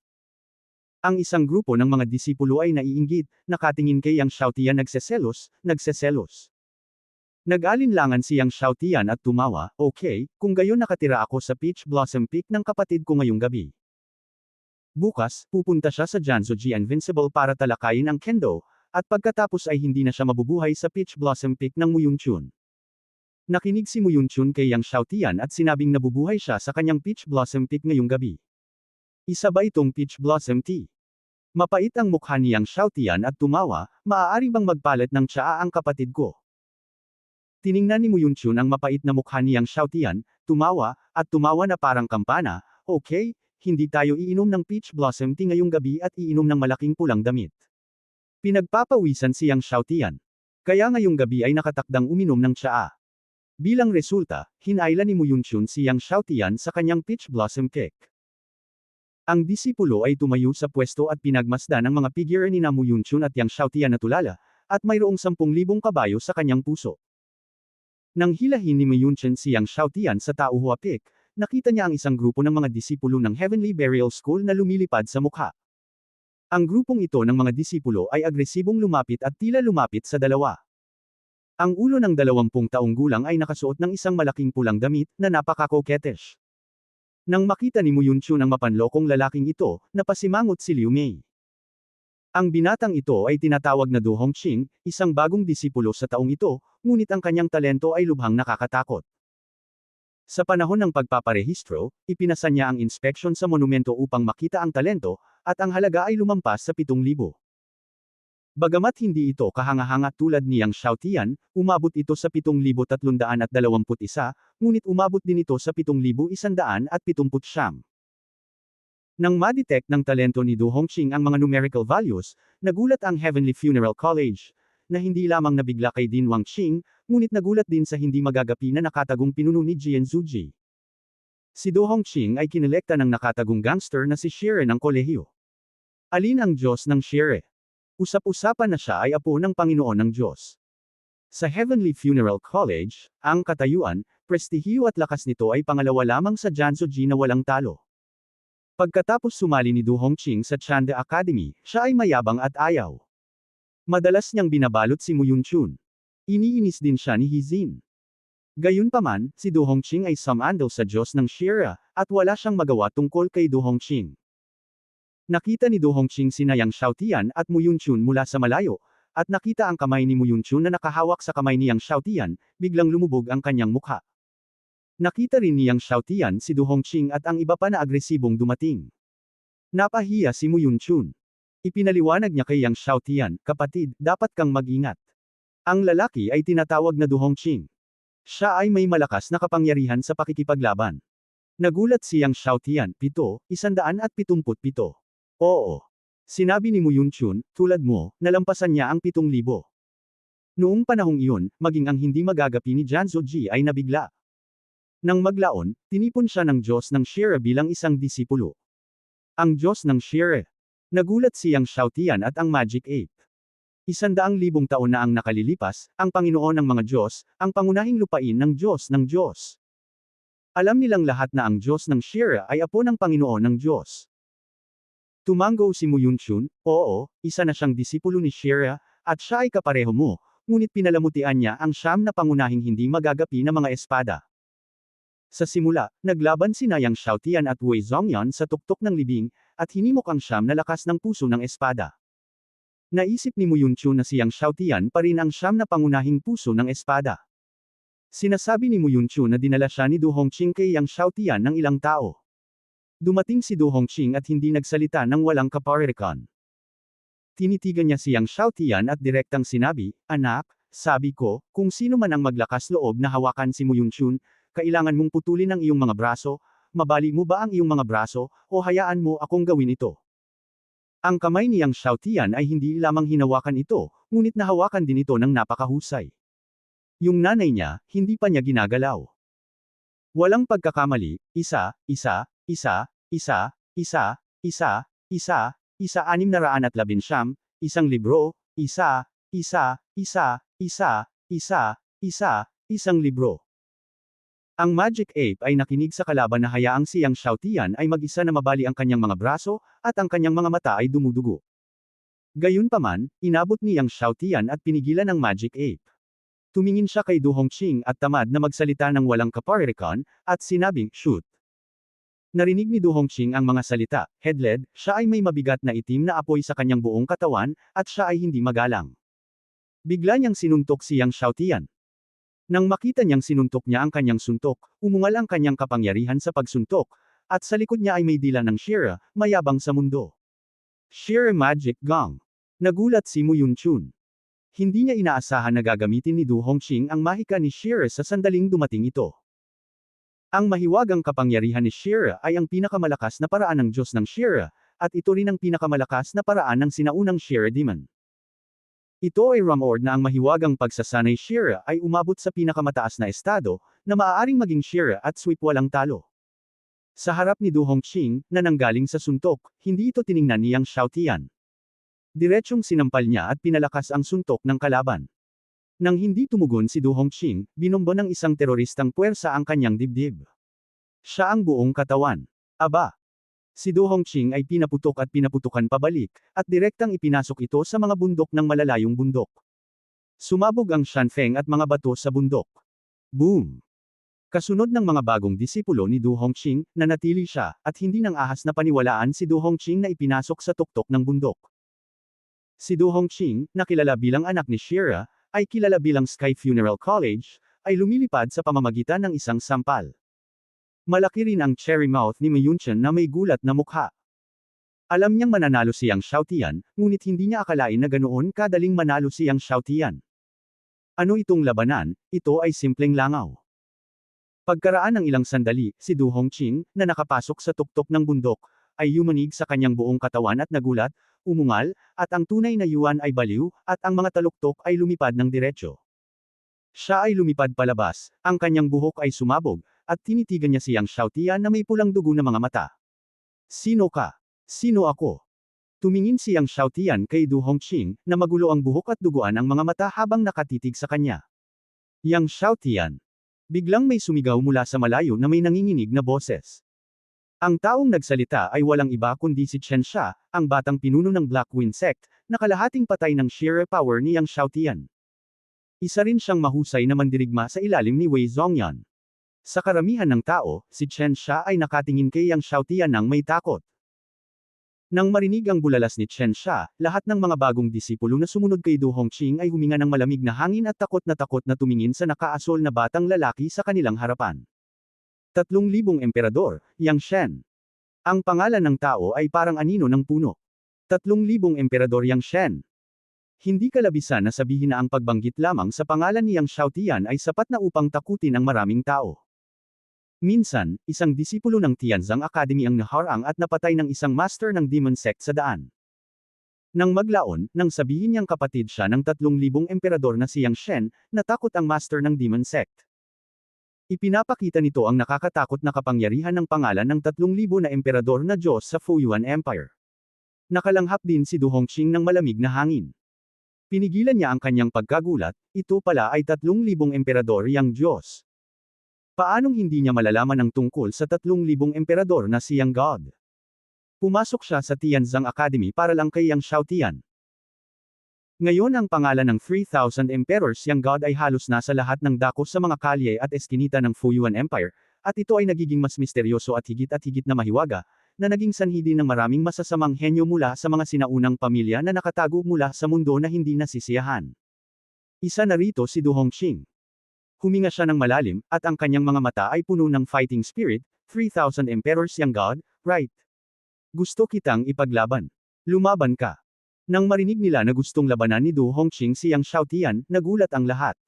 Ang isang grupo ng mga disipulo ay naiinggit, nakatingin kay Yang Xiaotian nagseselos. Nag-alinlangan si Yang Xiaotian at tumawa, okay, kung gayon nakatira ako sa Peach Blossom Peak ng kapatid ko ngayong gabi. Bukas, pupunta siya sa Janzo-ji Invincible para talakayin ang kendo, at pagkatapos ay hindi na siya mabubuhay sa Peach Blossom Peak ng Mu Yunchun. Nakinig si Mu Yunchun kay Yang Xiaotian at sinabing nabubuhay siya sa kanyang Peach Blossom Peak ngayong gabi. Isa ba itong Peach Blossom Tea? Mapait ang mukha ni Yang Xiaotian at tumawa, maaari bang magpalit ng tsaa ang kapatid ko? Tiningnan ni Mu Yunchun ang mapait na mukha ni Yang Xiaotian, tumawa, at tumawa na parang kampana, okay, hindi tayo iinom ng Peach Blossom Tea ngayong gabi at iinom ng malaking pulang damit. Pinagpapawisan si Yang Xiaotian. Kaya ngayong gabi ay nakatakdang uminom ng tsaa. Bilang resulta, hinayla ni Mu Yunchun si Yang Xiaotian sa kanyang peach blossom cake. Ang disipulo ay tumayo sa pwesto at pinagmasdan ang mga figure ni na Mu Yunchun at Yang Xiaotian na tulala, at mayroong 10,000 kabayo sa kanyang puso. Nang hilahin ni Mu Yunchun si Yang Xiaotian sa Taohua Peak, nakita niya ang isang grupo ng mga disipulo ng Heavenly Burial School na lumilipad sa mukha. Ang grupong ito ng mga disipulo ay agresibong lumapit at tila lumapit sa dalawa. Ang ulo ng 20 taong gulang ay nakasuot ng isang malaking pulang damit na napaka-coquettish. Nang makita ni Mu Yunchun ang mapanlokong lalaking ito, napasimangot si Liu Mei. Ang binatang ito ay tinatawag na Du Hongqing, isang bagong disipulo sa taong ito, ngunit ang kanyang talento ay lubhang nakakatakot. Sa panahon ng pagpaparehistro, ipinasa niya ang inspeksyon sa monumento upang makita ang talento, at ang halaga ay lumampas sa 7,000. Bagamat hindi ito kahanga-hanga tulad ni Yang Xiaotian, umabot ito sa 7,321, ngunit umabot din ito sa 7,179. Nang ma-detect ng talento ni Du Hongqing ang mga numerical values, nagulat ang Heavenly Funeral College, na hindi lamang nabigla kay Din Wangqing, ngunit nagulat din sa hindi magagapi na nakatagong pinuno ni Jian Zuji. Si Du Hongqing ay kinolekta ng nakatagong gangster na si Shire ng kolehiyo. Alin ang Diyos ng Shire? Usap-usapan na siya ay apo ng Panginoon ng Diyos. Sa Heavenly Funeral College, ang katayuan, prestihiyo at lakas nito ay pangalawa lamang sa Jianzuji na walang talo. Pagkatapos sumali ni Du Hongqing sa Chanda Academy, siya ay mayabang at ayaw. Madalas niyang binabalot si Mu Yunchun. Iniinis din siya ni Hizin. Gayunpaman, si Du Hongqing ay sumandal sa Diyos ng Shira, at wala siyang magawa tungkol kay Du Hongqing. Nakita ni Du Hongqing sina Yang Xiaotian at Mu Yunchun mula sa malayo, at nakita ang kamay ni Mu Yunchun na nakahawak sa kamay ni Yang Xiaotian, biglang lumubog ang kanyang mukha. Nakita rin ni Yang Xiaotian si Du Hongqing at ang iba pa na agresibong dumating. Napahiya si Mu Yunchun. Ipinaliwanag niya kay Yang Xiaotian, "Kapatid, dapat kang mag-ingat." Ang lalaki ay tinatawag na Du Hongqing. Siya ay may malakas na kapangyarihan sa pakikipaglaban. Nagulat si Yang Xiaotian, 177. Oo. Sinabi ni Mu Yunchun, tulad mo, nalampasan niya ang 7,000. Noong panahong iyon, maging ang hindi magagapi ni Jianzuji ay nabigla. Nang maglaon, tinipon siya ng Diyos ng Shire bilang isang disipulo. Ang Diyos ng Shire. Nagulat si Yang Xiaotian at ang Magic 8. 100,000 taon na ang nakalilipas, ang Panginoon ng mga Diyos, ang pangunahing lupain ng Diyos ng Diyos. Alam nilang lahat na ang Diyos ng Shire ay apo ng Panginoon ng Diyos. Tumango si Mu Yunchun, oo, isa na siyang disipulo ni Shire, at siya ay kapareho mo, ngunit pinalamutian niya ang 9 na pangunahing hindi magagapi na mga espada. Sa simula, naglaban sina Yang Xiaotian at Wei Zhongyan sa tuktok ng libing, at hinimok ang 9 na lakas ng puso ng espada. Naisip ni Mu Yunchun na si Yang Xiaotian pa rin ang 9 na pangunahing puso ng espada. Sinasabi ni Mu Yunchun na dinala siya ni Du Hongqing kay Yang Xiaotian ng ilang tao. Dumating si Du Hongqing at hindi nagsalita ng walang kaparirikan. Tinitigan niya si Yang Xiaotian at direktang sinabi, "Anak, sabi ko, kung sino man ang maglakas loob na hawakan si Mu Yunchun, kailangan mong putulin ang iyong mga braso, mabali mo ba ang iyong mga braso, o hayaan mo akong gawin ito?" Ang kamay ni Yang Xiaotian ay hindi lamang hinawakan ito, ngunit nahawakan din ito ng napakahusay. Yung nanay niya, hindi pa niya ginagalaw. Walang pagkakamali, 611, 619, isang libro, isang libro. Ang Magic Ape ay nakinig sa kalaban na hayaang si Yang Xiaotian ay mag-isa na mabali ang kanyang mga braso, at ang kanyang mga mata ay dumudugo. Gayunpaman, inabot ni Yang Xiaotian at pinigilan ng Magic Ape. Tumingin siya kay Du Hongqing at tamad na magsalita ng walang kaparirikan, at sinabing, "Shoot." Narinig ni Du Hongqing ang mga salita, "Headled," siya ay may mabigat na itim na apoy sa kanyang buong katawan, at siya ay hindi magalang. Bigla niyang sinuntok si Yang Xiaotian. Nang makita niyang sinuntok niya ang kanyang suntok, umungal ang kanyang kapangyarihan sa pagsuntok, at sa likod niya ay may dila ng Shire, mayabang sa mundo. Shire Magic Gong. Nagulat si Mu Yunchun. Hindi niya inaasahan na gagamitin ni Du Hongqing ang mahika ni Shire sa sandaling dumating ito. Ang mahiwagang kapangyarihan ni Shire ay ang pinakamalakas na paraan ng Diyos ng Shire, at ito rin ang pinakamalakas na paraan ng sinaunang Shire Demon. Ito ay rumor na ang mahiwagang pagsasanay Shira ay umabot sa pinakamataas na estado, na maaaring maging Shira at sweep walang talo. Sa harap ni Du Hongqing, na nanggaling sa suntok, hindi ito tiningnan ni Yang Xiaotian. Diretsyong sinampal niya at pinalakas ang suntok ng kalaban. Nang hindi tumugon si Du Hongqing, binombo ng isang teroristang puwersa ang kanyang dibdib. Siya ang buong katawan. Aba! Si Du Hongqing ay pinaputok at pinaputukan pabalik, at direktang ipinasok ito sa mga bundok ng malalayong bundok. Sumabog ang Shanfeng at mga bato sa bundok. Boom! Kasunod ng mga bagong disipulo ni Du Hongqing, nanatili siya, at hindi nang ahas na paniwalaan si Du Hongqing na ipinasok sa tuktok ng bundok. Si Du Hongqing, na kilala bilang anak ni Shira, ay kilala bilang Sky Funeral College, ay lumilipad sa pamamagitan ng isang sampal. Malaki rin ang cherry mouth ni Ma Yunchen na may gulat na mukha. Alam niyang mananalo si Yang Xiaotian, ngunit hindi niya akalain na ganoon kadaling manalo si Yang Xiaotian. Ano itong labanan? Ito ay simpleng langaw. Pagkaraan ng ilang sandali, si Du Hongqing, na nakapasok sa tuktok ng bundok, ay yumanig sa kanyang buong katawan at nagulat, umungal, at ang tunay na yuan ay baliw, at ang mga taluktok ay lumipad ng diretsyo. Siya ay lumipad palabas, ang kanyang buhok ay sumabog, at tinitigan niya si Yang Xiaotian na may pulang dugo na mga mata. Sino ka? Sino ako? Tumingin si Yang Xiaotian kay Du Hongqing, na magulo ang buhok at duguan ang mga mata habang nakatitig sa kanya. Yang Xiaotian. Biglang may sumigaw mula sa malayo na may nanginginig na boses. Ang taong nagsalita ay walang iba kundi si Chen Xia, ang batang pinuno ng Black Wind Sect, na kalahating patay ng sheer power ni Yang Xiaotian. Isa rin siyang mahusay na mandirigma sa ilalim ni Wei Zhongyan. Sa karamihan ng tao, si Chen Xia ay nakatingin kay Yang Xiaotian nang may takot. Nang marinig ang bulalas ni Chen Xia, lahat ng mga bagong disipulo na sumunod kay Du Hongqing ay huminga ng malamig na hangin at takot na tumingin sa nakaasol na batang lalaki sa kanilang harapan. 3,000 emperador, Yang Shen. Ang pangalan ng tao ay parang anino ng puno. 3,000 emperador Yang Shen. Hindi kalabisan na sabihin na ang pagbanggit lamang sa pangalan ni Yang Xiaotian ay sapat na upang takutin ang maraming tao. Minsan, isang disipulo ng Tianzang Academy ang naharang at napatay ng isang master ng Demon Sect sa daan. Nang maglaon, nang sabihin niyang kapatid siya ng 3,000 emperador na si Yang Shen, natakot ang master ng Demon Sect. Ipinapakita nito ang nakakatakot na kapangyarihan ng pangalan ng 3,000 na emperador na Diyos sa Fuyuan Empire. Nakalanghap din si Du Hongqing ng malamig na hangin. Pinigilan niya ang kanyang pagkagulat, ito pala ay 3,000 emperador yang Diyos. Paanong hindi niya malalaman ang tungkol sa 3,000 emperador na si Yang God? Pumasok siya sa Tianzang Academy para lang kay Yang Xiaotian. Ngayon ang pangalan ng 3,000 emperors Yang God ay halos nasa lahat ng dako sa mga kalye at eskinita ng Fuyuan Empire, at ito ay nagiging mas misteryoso at higit na mahiwaga, na naging sanhi din ng maraming masasamang henyo mula sa mga sinaunang pamilya na nakatago mula sa mundo na hindi nasisiyahan. Isa na rito si Du Hongqing. Huminga siya ng malalim, at ang kanyang mga mata ay puno ng fighting spirit. 3,000 emperors Yang God, right? Gusto kitang ipaglaban. Lumaban ka. Nang marinig nila na gustong labanan ni Du Hongqing si Yang Xiaotian, nagulat ang lahat.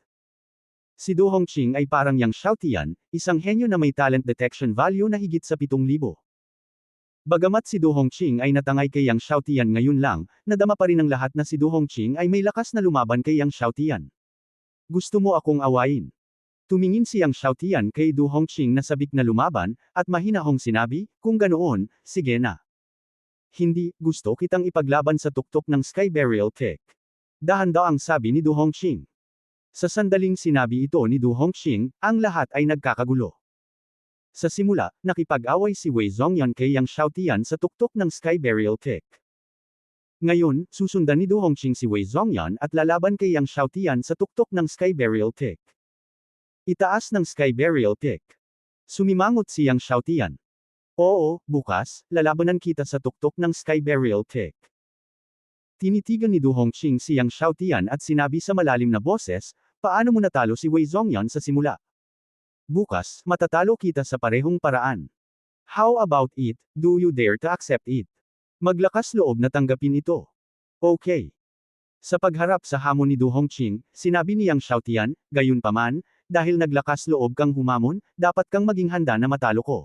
Si Du Hongqing ay parang Yang Xiaotian, isang henyo na may talent detection value na higit sa 7,000. Bagamat si Du Hongqing ay natangay kay Yang Xiaotian ngayon lang, nadama pa rin ng lahat na si Du Hongqing ay may lakas na lumaban kay Yang Xiaotian. Gusto mo akong awayin? Tumingin si Yang Xiaotian kay Du Hongqing na sabik na lumaban, at mahinahong sinabi, kung ganoon, sige na. Hindi, gusto kitang ipaglaban sa tuktok ng Sky Burial Kick. Dahan-daang sabi ni Du Hongqing. Sa sandaling sinabi ito ni Du Hongqing, ang lahat ay nagkakagulo. Sa simula, nakipag-away si Wei Zhongyan kay Yang Xiaotian sa tuktok ng Sky Burial Kick. Ngayon, susundan ni Du Hongqing si Wei Zhongyan at lalaban kay Yang Xiaotian sa tuktok ng Sky Burial Kick. Itaas ng Sky Burial Kick. Sumimangot si Yang Xiaotian. Oo, bukas, lalabanan kita sa tuktok ng Sky Burial Kick. Tinitigan ni Du Hongqing si Yang Xiaotian at sinabi sa malalim na boses, paano mo natalo si Wei Zhongyan sa simula? Bukas, matatalo kita sa parehong paraan. How about it, do you dare to accept it? Maglakas loob na tanggapin ito. Okay. Sa pagharap sa hamon ni Du Hongqing, sinabi ni Yang Xiaotian, gayunpaman, dahil naglakas loob kang humamon, dapat kang maging handa na matalo ko.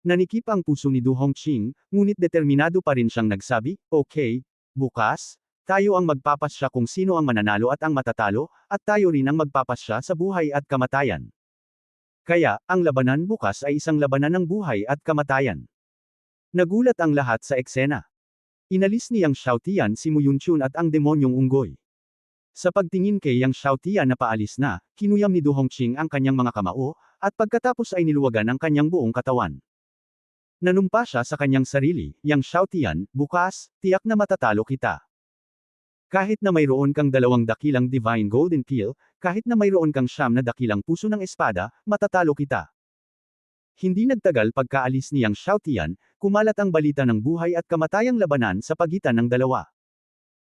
Nanikip ang puso ni Du Hongqing, ngunit determinado pa rin siyang nagsabi, okay, bukas, tayo ang magpapasya kung sino ang mananalo at ang matatalo, at tayo rin ang magpapasya sa buhay at kamatayan. Kaya, ang labanan bukas ay isang labanan ng buhay at kamatayan. Nagulat ang lahat sa eksena. Inalis ni Yang Xiaotian si Mu Yunchun at ang demonyong unggoy. Sa pagtingin kay Yang Xiaotian na paalis na, kinuyam ni Du Hongqing ang kanyang mga kamao, at pagkatapos ay niluwagan ang kanyang buong katawan. Nanumpa siya sa kanyang sarili, Yang Xiaotian, bukas, tiyak na matatalo kita. Kahit na mayroon kang 2 dakilang Divine Golden Peel, kahit na mayroon kang 9 na dakilang puso ng espada, matatalo kita. Hindi nagtagal pagkaalis ni Yang Xiaotian, kumalat ang balita ng buhay at kamatayang labanan sa pagitan ng dalawa.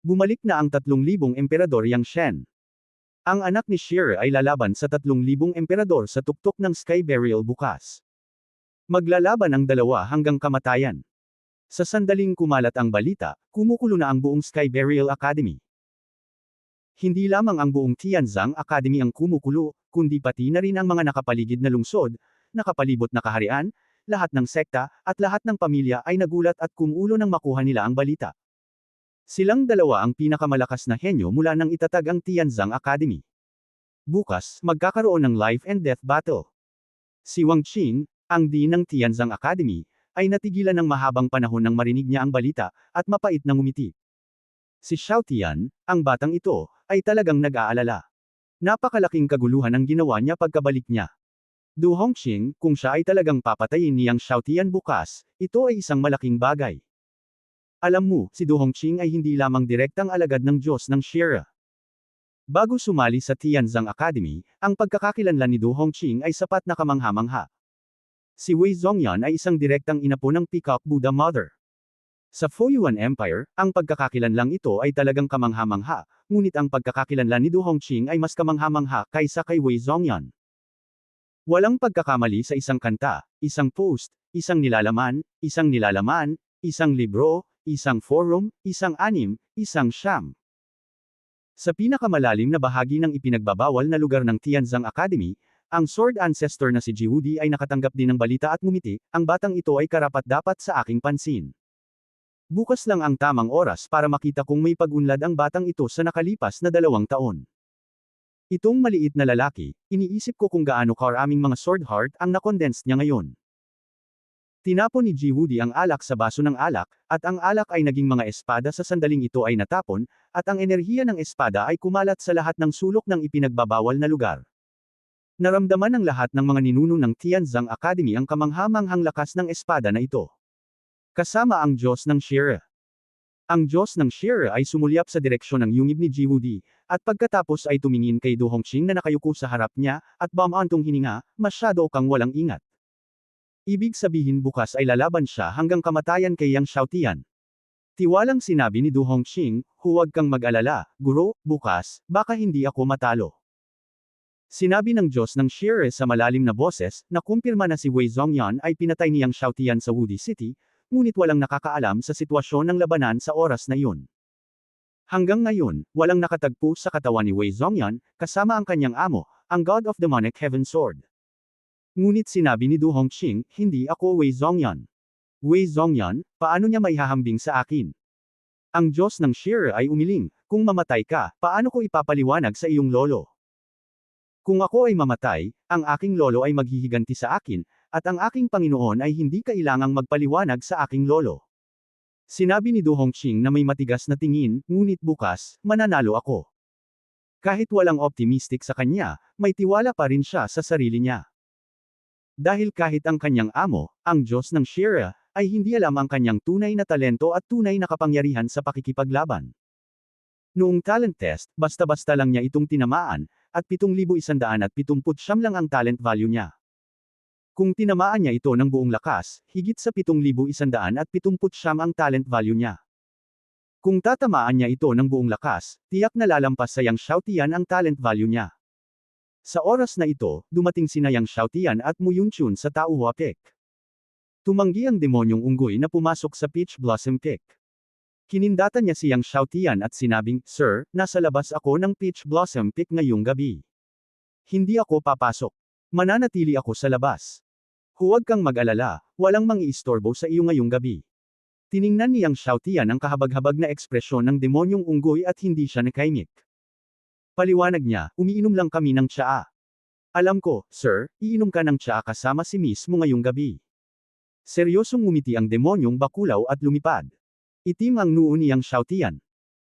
Bumalik na ang 3,000 emperador Yang Shen. Ang anak ni Shire ay lalaban sa 3,000 emperador sa tuktok ng Sky Burial bukas. Maglalaban ang dalawa hanggang kamatayan. Sa sandaling kumalat ang balita, kumukulo na ang buong Sky Burial Academy. Hindi lamang ang buong Tianzang Academy ang kumukulo, kundi pati na rin ang mga nakapaligid na lungsod, nakapalibot na kaharian, lahat ng sekta, at lahat ng pamilya ay nagulat at kumulo nang makuha nila ang balita. Silang dalawa ang pinakamalakas na henyo mula nang itatag ang Tianzang Academy. Bukas, magkakaroon ng life and death battle. Si Wang Qing, ang dean ng Tianzang Academy, ay natigilan ng mahabang panahon nang marinig niya ang balita, at mapait na ngumiti. Si Xiaotian, ang batang ito, ay talagang nag-aalala. Napakalaking kaguluhan ang ginawa niya pagkabalik niya. Du Hongqing, kung siya ay talagang papatayin ni Yang Xiaotian bukas, ito ay isang malaking bagay. Alam mo, si Du Hongqing ay hindi lamang direktang alagad ng Diyos ng Shire. Bago sumali sa Tianzang Academy, ang pagkakakilanlan ni Du Hongqing ay sapat na kamangha-mangha. Si Wei Zhongyan ay isang direktang inapo ng Peacock Buddha Mother. Sa Foyuan Empire, ang pagkakakilanlang ito ay talagang kamangha-mangha, ngunit ang pagkakakilanlan ni Du Hongqing ay mas kamangha-mangha kaysa kay Wei Zhongyan. Walang pagkakamali sa isang kanta, isang post, isang nilalaman, isang libro, isang forum, isang anim, isang siyam. Sa pinakamalalim na bahagi ng ipinagbabawal na lugar ng Tianzang Academy, ang Sword Ancestor na si Jiwudi ay nakatanggap din ng balita at ngumiti, ang batang ito ay karapat-dapat sa aking pansin. Bukas lang ang tamang oras para makita kung may pag-unlad ang batang ito sa nakalipas na 2 taon. Itong maliit na lalaki, iniisip ko kung gaano karaming mga sword heart ang nakondensed niya ngayon. Tinapon ni Jiwudi ang alak sa baso ng alak, at ang alak ay naging mga espada sa sandaling ito ay natapon, at ang enerhiya ng espada ay kumalat sa lahat ng sulok ng ipinagbabawal na lugar. Naramdaman ng lahat ng mga ninuno ng Tianzang Academy ang kamangha-manghang lakas ng espada na ito. Kasama ang Diyos ng Shire. Ang Diyos ng Shire ay sumulyap sa direksyon ng yungib ni Jiwudi, at pagkatapos ay tumingin kay Du Hongqing na nakayuko sa harap niya, at bamantong hininga, masyado kang walang ingat. Ibig sabihin bukas ay lalaban siya hanggang kamatayan kay Yang Xiaotian. Tiwalang sinabi ni Du Hongqing, huwag kang mag-alala, guro, bukas, baka hindi ako matalo. Sinabi ng Diyos ng Shire sa malalim na boses, na kumpirma na si Wei Zhongyan ay pinatay ni Yang Xiaotian sa Wudi City, ngunit walang nakakaalam sa sitwasyon ng labanan sa oras na iyon. Hanggang ngayon, walang nakatagpo sa katawan ni Wei Zhongyan, kasama ang kanyang amo, ang God of Demonic Heaven Sword. Ngunit sinabi ni Du Hongqing, hindi ako Wei Zhongyan. Wei Zhongyan, paano niya maihahambing sa akin? Ang Diyos ng Shire ay umiling, kung mamatay ka, paano ko ipapaliwanag sa iyong lolo? Kung ako ay mamatay, ang aking lolo ay maghihiganti sa akin, at ang aking Panginoon ay hindi kailangang magpaliwanag sa aking lolo. Sinabi ni Du Hongqing na may matigas na tingin, ngunit bukas, mananalo ako. Kahit walang optimistic sa kanya, may tiwala pa rin siya sa sarili niya. Dahil kahit ang kanyang amo, ang Diyos ng Shire, ay hindi alam ang kanyang tunay na talento at tunay na kapangyarihan sa pakikipaglaban. Noong talent test, basta-basta lang niya itong tinamaan, at 7,179 lang ang talent value niya. Kung tinamaan niya ito ng buong lakas, higit sa 7,179 ang talent value niya. Kung tatamaan niya ito ng buong lakas, tiyak na lalampas sa Yang Xiaotian ang talent value niya. Sa oras na ito, dumating sina Yang Xiaotian at Mu Yunchun sa Tauhua Peak. Tumanggi ang demonyong unggoy na pumasok sa Peach Blossom Peak. Kinindatan niya si Yang Xiaotian at sinabing, Sir, nasa labas ako ng Peach Blossom Peak ngayong gabi. Hindi ako papasok. Mananatili ako sa labas. Huwag kang mag-alala, walang mang-iistorbo sa iyo ngayong gabi. Tiningnan ni Yang Xiaotian ang kahabag-habag na ekspresyon ng demonyong unggoy at hindi siya nakaimik. Paliwanag niya, umiinom lang kami ng tsaa. Alam ko, sir, iinom ka ng tsaa kasama si Miss mo ngayong gabi. Seryosong ngumiti ang demonyong bakulaw at lumipad. Itim ang noo ni Yang Xiaotian.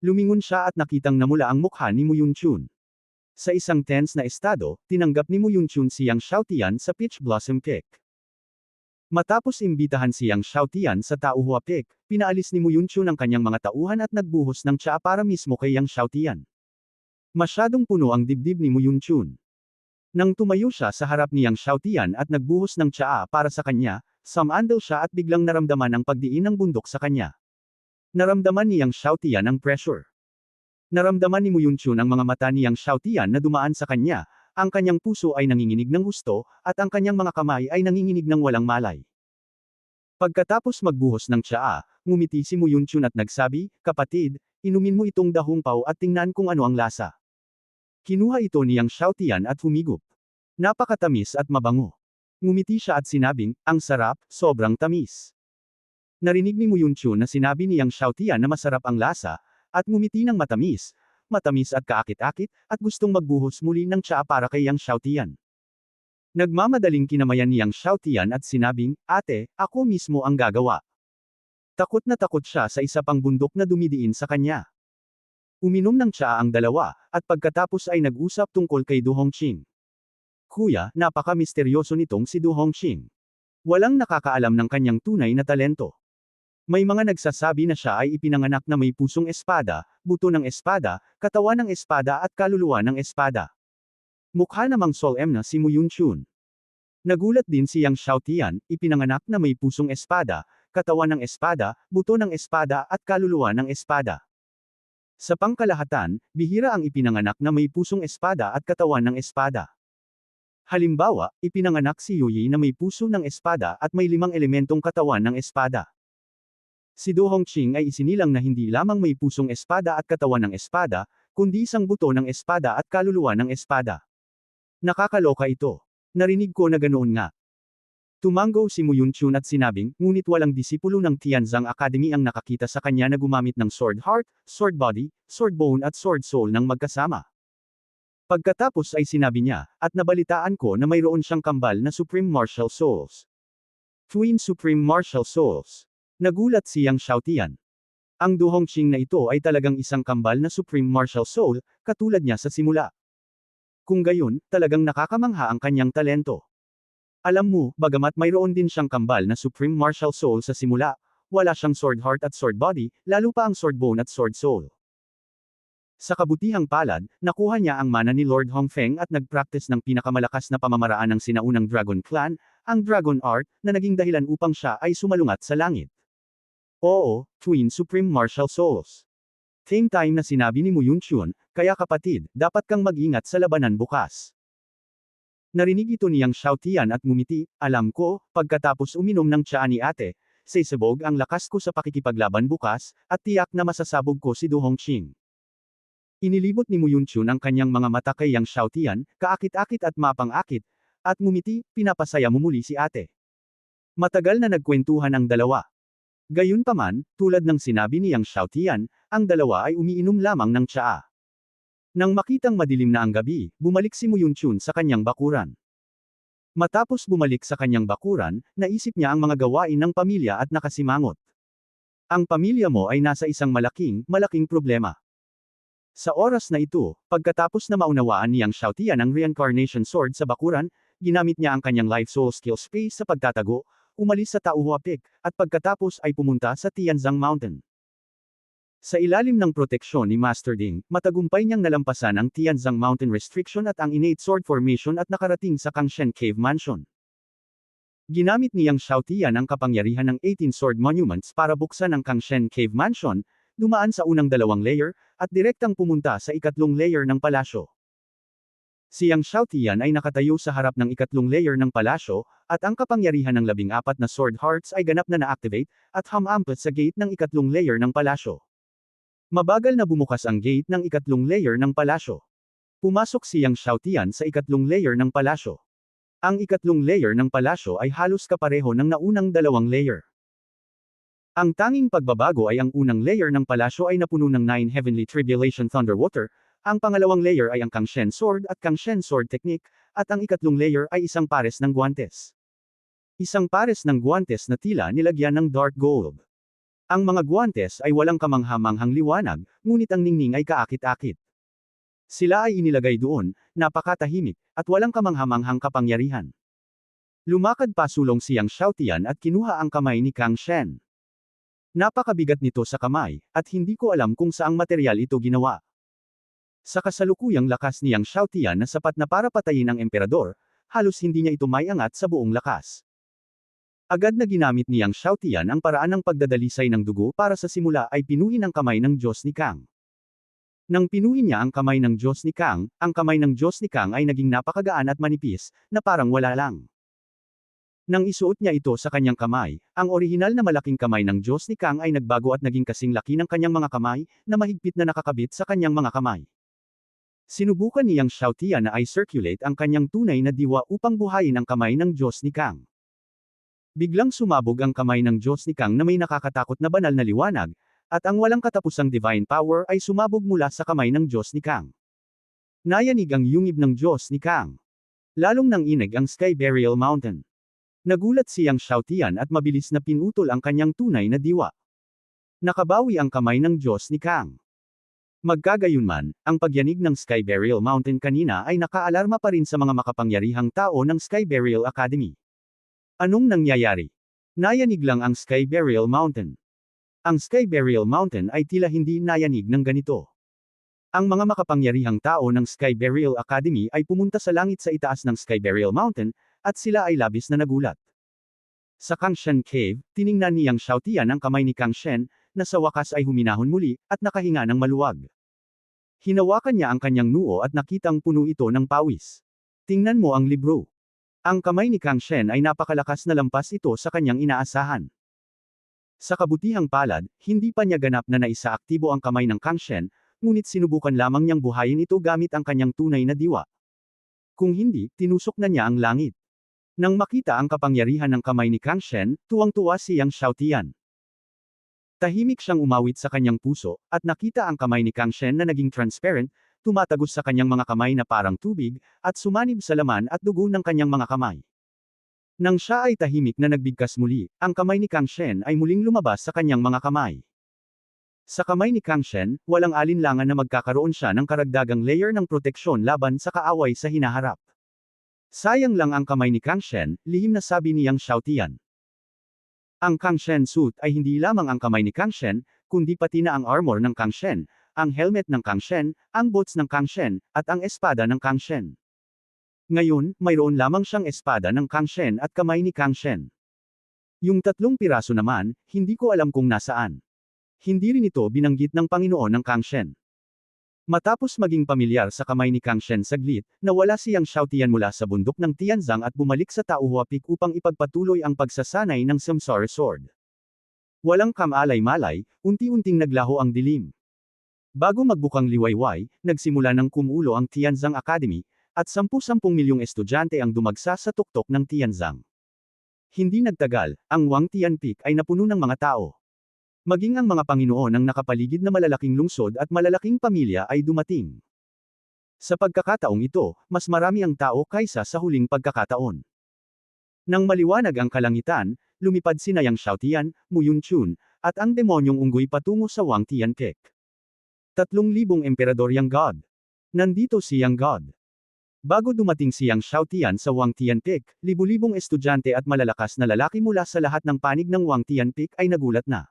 Lumingon siya at nakitang namula ang mukha ni Mu Yunchun. Sa isang tense na estado, tinanggap ni Mu Yunchun si Yang Xiaotian sa Peach Blossom Peak. Matapos imbitahan si Yang Xiaotian sa Taohua Peak, pinaalis ni Mu Yunchun ang kanyang mga tauhan at nagbuhos ng tsaa para mismo kay Yang Xiaotian. Masyadong puno ang dibdib ni Mu Yunchun. Nang tumayo siya sa harap ni Yang Xiaotian at nagbuhos ng tsaa para sa kanya, sumandal siya at biglang naramdaman ang pagdiin ng bundok sa kanya. Naramdaman ni Yang Xiaotian ang pressure. Naramdaman ni Mu Yunchun ang mga mata ni Yang Xiaotian na dumaan sa kanya, ang kanyang puso ay nanginginig ng gusto, at ang kanyang mga kamay ay nanginginig ng walang malay. Pagkatapos magbuhos ng tsaa, ngumiti si Mu Yunchun at nagsabi, "Kapatid, inumin mo itong dahumpaw at tingnan kung ano ang lasa." Kinuha ito ni Yang Xiaotian at humigop. Napakatamis at mabango. Ngumiti siya at sinabing, "Ang sarap, sobrang tamis." Narinig ni Mu Yunchun na sinabi ni Yang Xiaotian na masarap ang lasa, at ngumiti ng matamis, matamis at kaakit-akit, at gustong magbuhos muli ng tsaa para kay Yang Xiaotian. Nagmamadaling kinamayan ni Yang Xiaotian at sinabing, "Ate, ako mismo ang gagawa." Takot na takot siya sa isa pang bundok na dumidiin sa kanya. Uminom ng tsaa ang dalawa, at pagkatapos ay nag-usap tungkol kay Du Hongqing. Kuya, napaka-misteryoso nitong si Du Hongqing. Walang nakakaalam ng kanyang tunay na talento. May mga nagsasabi na siya ay ipinanganak na may pusong espada, buto ng espada, katawan ng espada at kaluluwa ng espada. Mukha namang solemn na si Mu Yunchun. Nagulat din si Yang Xiaotian, ipinanganak na may pusong espada, katawan ng espada, buto ng espada at kaluluwa ng espada. Sa pangkalahatan, bihira ang ipinanganak na may pusong espada at katawan ng espada. Halimbawa, ipinanganak si Yuyi na may puso ng espada at may 5 elementong katawan ng espada. Si Du Hongqing ay isinilang na hindi lamang may pusong espada at katawan ng espada, kundi isang buto ng espada at kaluluwa ng espada. Nakakaloka ito. Narinig ko na ganoon nga. Tumango si Mu Yunchun at sinabing, ngunit walang disipulo ng Tianzang Academy ang nakakita sa kanya na gumamit ng Sword Heart, Sword Body, Sword Bone at Sword Soul ng magkasama. Pagkatapos ay sinabi niya, at nabalitaan ko na mayroon siyang kambal na Supreme Martial Souls. Twin Supreme Martial Souls. Nagulat si Yang Xiaotian. Ang Du Hongqing na ito ay talagang isang kambal na Supreme Martial Soul, katulad niya sa simula. Kung gayon, talagang nakakamangha ang kanyang talento. Alam mo, bagamat mayroon din siyang kambal na Supreme Martial Soul sa simula, wala siyang Sword Heart at Sword Body, lalo pa ang Sword Bone at Sword Soul. Sa kabutihang palad, nakuha niya ang mana ni Lord Hongfeng at nagpractice ng pinakamalakas na pamamaraan ng sinaunang Dragon Clan, ang Dragon Art, na naging dahilan upang siya ay sumalungat sa langit. Oo, Twin Supreme Martial Souls. Same time na sinabi ni Mu Yunchun, kaya kapatid, dapat kang mag-ingat sa labanan bukas. Narinig ito ni Yang Xiaotian at ngumiti, alam ko, pagkatapos uminom ng tsaa ni ate, sisabog ang lakas ko sa pakikipaglaban bukas, at tiyak na masasabog ko si Du Hongqing. Inilibot ni Mu Yunchun ang kanyang mga mata kay Yang Xiaotian, kaakit-akit at mapang-akit, at ngumiti, pinapasaya mo muli si ate. Matagal na nagkwentuhan ang dalawa. Gayunpaman, tulad ng sinabi ni Yang Xiaotian, ang dalawa ay umiinom lamang ng tsaa. Nang makitang madilim na ang gabi, bumalik si Mu Yunchun sa kanyang bakuran. Matapos bumalik sa kanyang bakuran, naisip niya ang mga gawain ng pamilya at nakasimangot. Ang pamilya mo ay nasa isang malaking problema. Sa oras na ito, pagkatapos na maunawaan ni Yang Xiaotian ang Reincarnation Sword sa bakuran, ginamit niya ang kanyang Life Soul Skill Space sa pagtatago, umalis sa Taohua Peak, at pagkatapos ay pumunta sa Tianzang Mountain. Sa ilalim ng proteksyon ni Master Ding, matagumpay niyang nalampasan ang Tianzang Mountain Restriction at ang Innate Sword Formation at nakarating sa Kangshen Cave Mansion. Ginamit ni Yang Xiaotian ang kapangyarihan ng 18 Sword Monuments para buksan ang Kangshen Cave Mansion, dumaan sa unang 2 layer, at direktang pumunta sa 3 layer ng palasyo. Si Yang Xiaotian ay nakatayo sa harap ng 3 layer ng palasyo, at ang kapangyarihan ng 14 na Sword Hearts ay ganap na na-activate, at humampot sa gate ng 3 layer ng palasyo. Mabagal na bumukas ang gate ng 3 layer ng palasyo. Pumasok si Yang Xiaotian sa 3 layer ng palasyo. Ang 3 layer ng palasyo ay halos kapareho ng naunang 2 layer. Ang tanging pagbabago ay ang unang layer ng palasyo ay napuno ng 9 Heavenly Tribulation Thunderwater, ang pangalawang layer ay ang Kangshen Sword at Kangshen Sword Technique, at ang ikatlong layer ay isang pares ng guwantes. Isang pares ng guwantes na tila nilagyan ng dark gold. Ang mga guwantes ay walang kamangha-manghang liwanag, ngunit ang ningning ay kaakit-akit. Sila ay inilagay doon, napakatahimik, at walang kamangha-manghang kapangyarihan. Lumakad pa sulong siyang Xiaotian at kinuha ang kamay ni Kang Shen. Napakabigat nito sa kamay, at hindi ko alam kung saang material ito ginawa. Sa kasalukuyang lakas niyang Xiaotian na sapat na para patayin ang emperador, halos hindi niya ito maiangat sa buong lakas. Agad na ginamit niyang Xiaotian ang paraan ng pagdadalisay ng dugo para sa simula ay pinuhin ang kamay ng Diyos ni Kang. Nang pinuhin niya ang kamay ng Diyos ni Kang, ang kamay ng Diyos ni Kang ay naging napakagaan at manipis, na parang wala lang. Nang isuot niya ito sa kanyang kamay, ang orihinal na malaking kamay ng Diyos ni Kang ay nagbago at naging kasing laki ng kanyang mga kamay, na mahigpit na nakakabit sa kanyang mga kamay. Sinubukan niyang Xiaotian na i-circulate ang kanyang tunay na diwa upang buhayin ang kamay ng Diyos ni Kang. Biglang sumabog ang kamay ng Diyos ni Kang na may nakakatakot na banal na liwanag, at ang walang katapusang divine power ay sumabog mula sa kamay ng Diyos ni Kang. Nayanig ang yungib ng Diyos ni Kang. Lalong nanginig ang Sky Burial Mountain. Nagulat siyang Xiaotian at mabilis na pinutol ang kanyang tunay na diwa. Nakabawi ang kamay ng Diyos ni Kang. Magkagayunman, ang pagyanig ng Sky Burial Mountain kanina ay nakaalarma pa rin sa mga makapangyarihang tao ng Sky Burial Academy. Anong nangyayari? Nayanig lang ang Sky Burial Mountain. Ang Sky Burial Mountain ay tila hindi nayanig ng ganito. Ang mga makapangyarihang tao ng Sky Burial Academy ay pumunta sa langit sa itaas ng Sky Burial Mountain, at sila ay labis na nagulat. Sa Kangshen Cave, tiningnan niyang Xiaotian ang kamay ni Kang Shen, na sa wakas ay huminahon muli, at nakahinga ng maluwag. Hinawakan niya ang kanyang noo at nakitang puno ito ng pawis. Tingnan mo ang libro. Ang kamay ni Kang Shen ay napakalakas na lampas ito sa kanyang inaasahan. Sa kabutihang palad, hindi pa niya ganap na naisaaktibo ang kamay ng Kang Shen, ngunit sinubukan lamang niyang buhayin ito gamit ang kanyang tunay na diwa. Kung hindi, tinusok na niya ang langit. Nang makita ang kapangyarihan ng kamay ni Kang Shen, tuwang-tuwa siyang Xiaotian. Tahimik siyang umawit sa kanyang puso, at nakita ang kamay ni Kang Shen na naging transparent, tumatagos sa kanyang mga kamay na parang tubig, at sumanib sa laman at dugo ng kanyang mga kamay. Nang siya ay tahimik na nagbigkas muli, ang kamay ni Kang Shen ay muling lumabas sa kanyang mga kamay. Sa kamay ni Kang Shen, walang alinlangan na magkakaroon siya ng karagdagang layer ng proteksyon laban sa kaaway sa hinaharap. Sayang lang ang kamay ni Kang Shen, lihim na sabi niyang Xiaotian. Ang Kang Shen suit ay hindi lamang ang kamay ni Kang Shen, kundi pati na ang armor ng Kang Shen, ang helmet ng Kang Shen, ang boots ng Kang Shen, at ang espada ng Kang Shen. Ngayon, mayroon lamang siyang espada ng Kang Shen at kamay ni Kang Shen. Yung 3 piraso naman, hindi ko alam kung nasaan. Hindi rin ito binanggit ng Panginoon ng Kang Shen. Matapos maging pamilyar sa kamay ni Kang Shen saglit, nawala siyang Xiaotian mula sa bundok ng Tianzang at bumalik sa Tauhua Peak upang ipagpatuloy ang pagsasanay ng Samsara Sword. Walang kamalay-malay, unti-unting naglaho ang dilim. Bago magbukang liwayway, nagsimula ng kumulo ang Tianzang Academy, at 10-10 milyong estudyante ang dumagsa sa tuktok ng Tianzang. Hindi nagtagal, ang Wang Tian Peak ay napuno ng mga tao. Maging ang mga Panginoon ng nakapaligid na malalaking lungsod at malalaking pamilya ay dumating. Sa pagkakataong ito, mas marami ang tao kaysa sa huling pagkakataon. Nang maliwanag ang kalangitan, lumipad sina Yang Xiaotian, Mu Yunchun, at ang demonyong unggoy patungo sa Wang Tian Peak. 3,000 emperador Yang God. Nandito si Yang God. Bago dumating si Yang Xiaotian sa Wang Tian Peak, libu-libong estudyante at malalakas na lalaki mula sa lahat ng panig ng Wang Tian Peak ay nagulat na.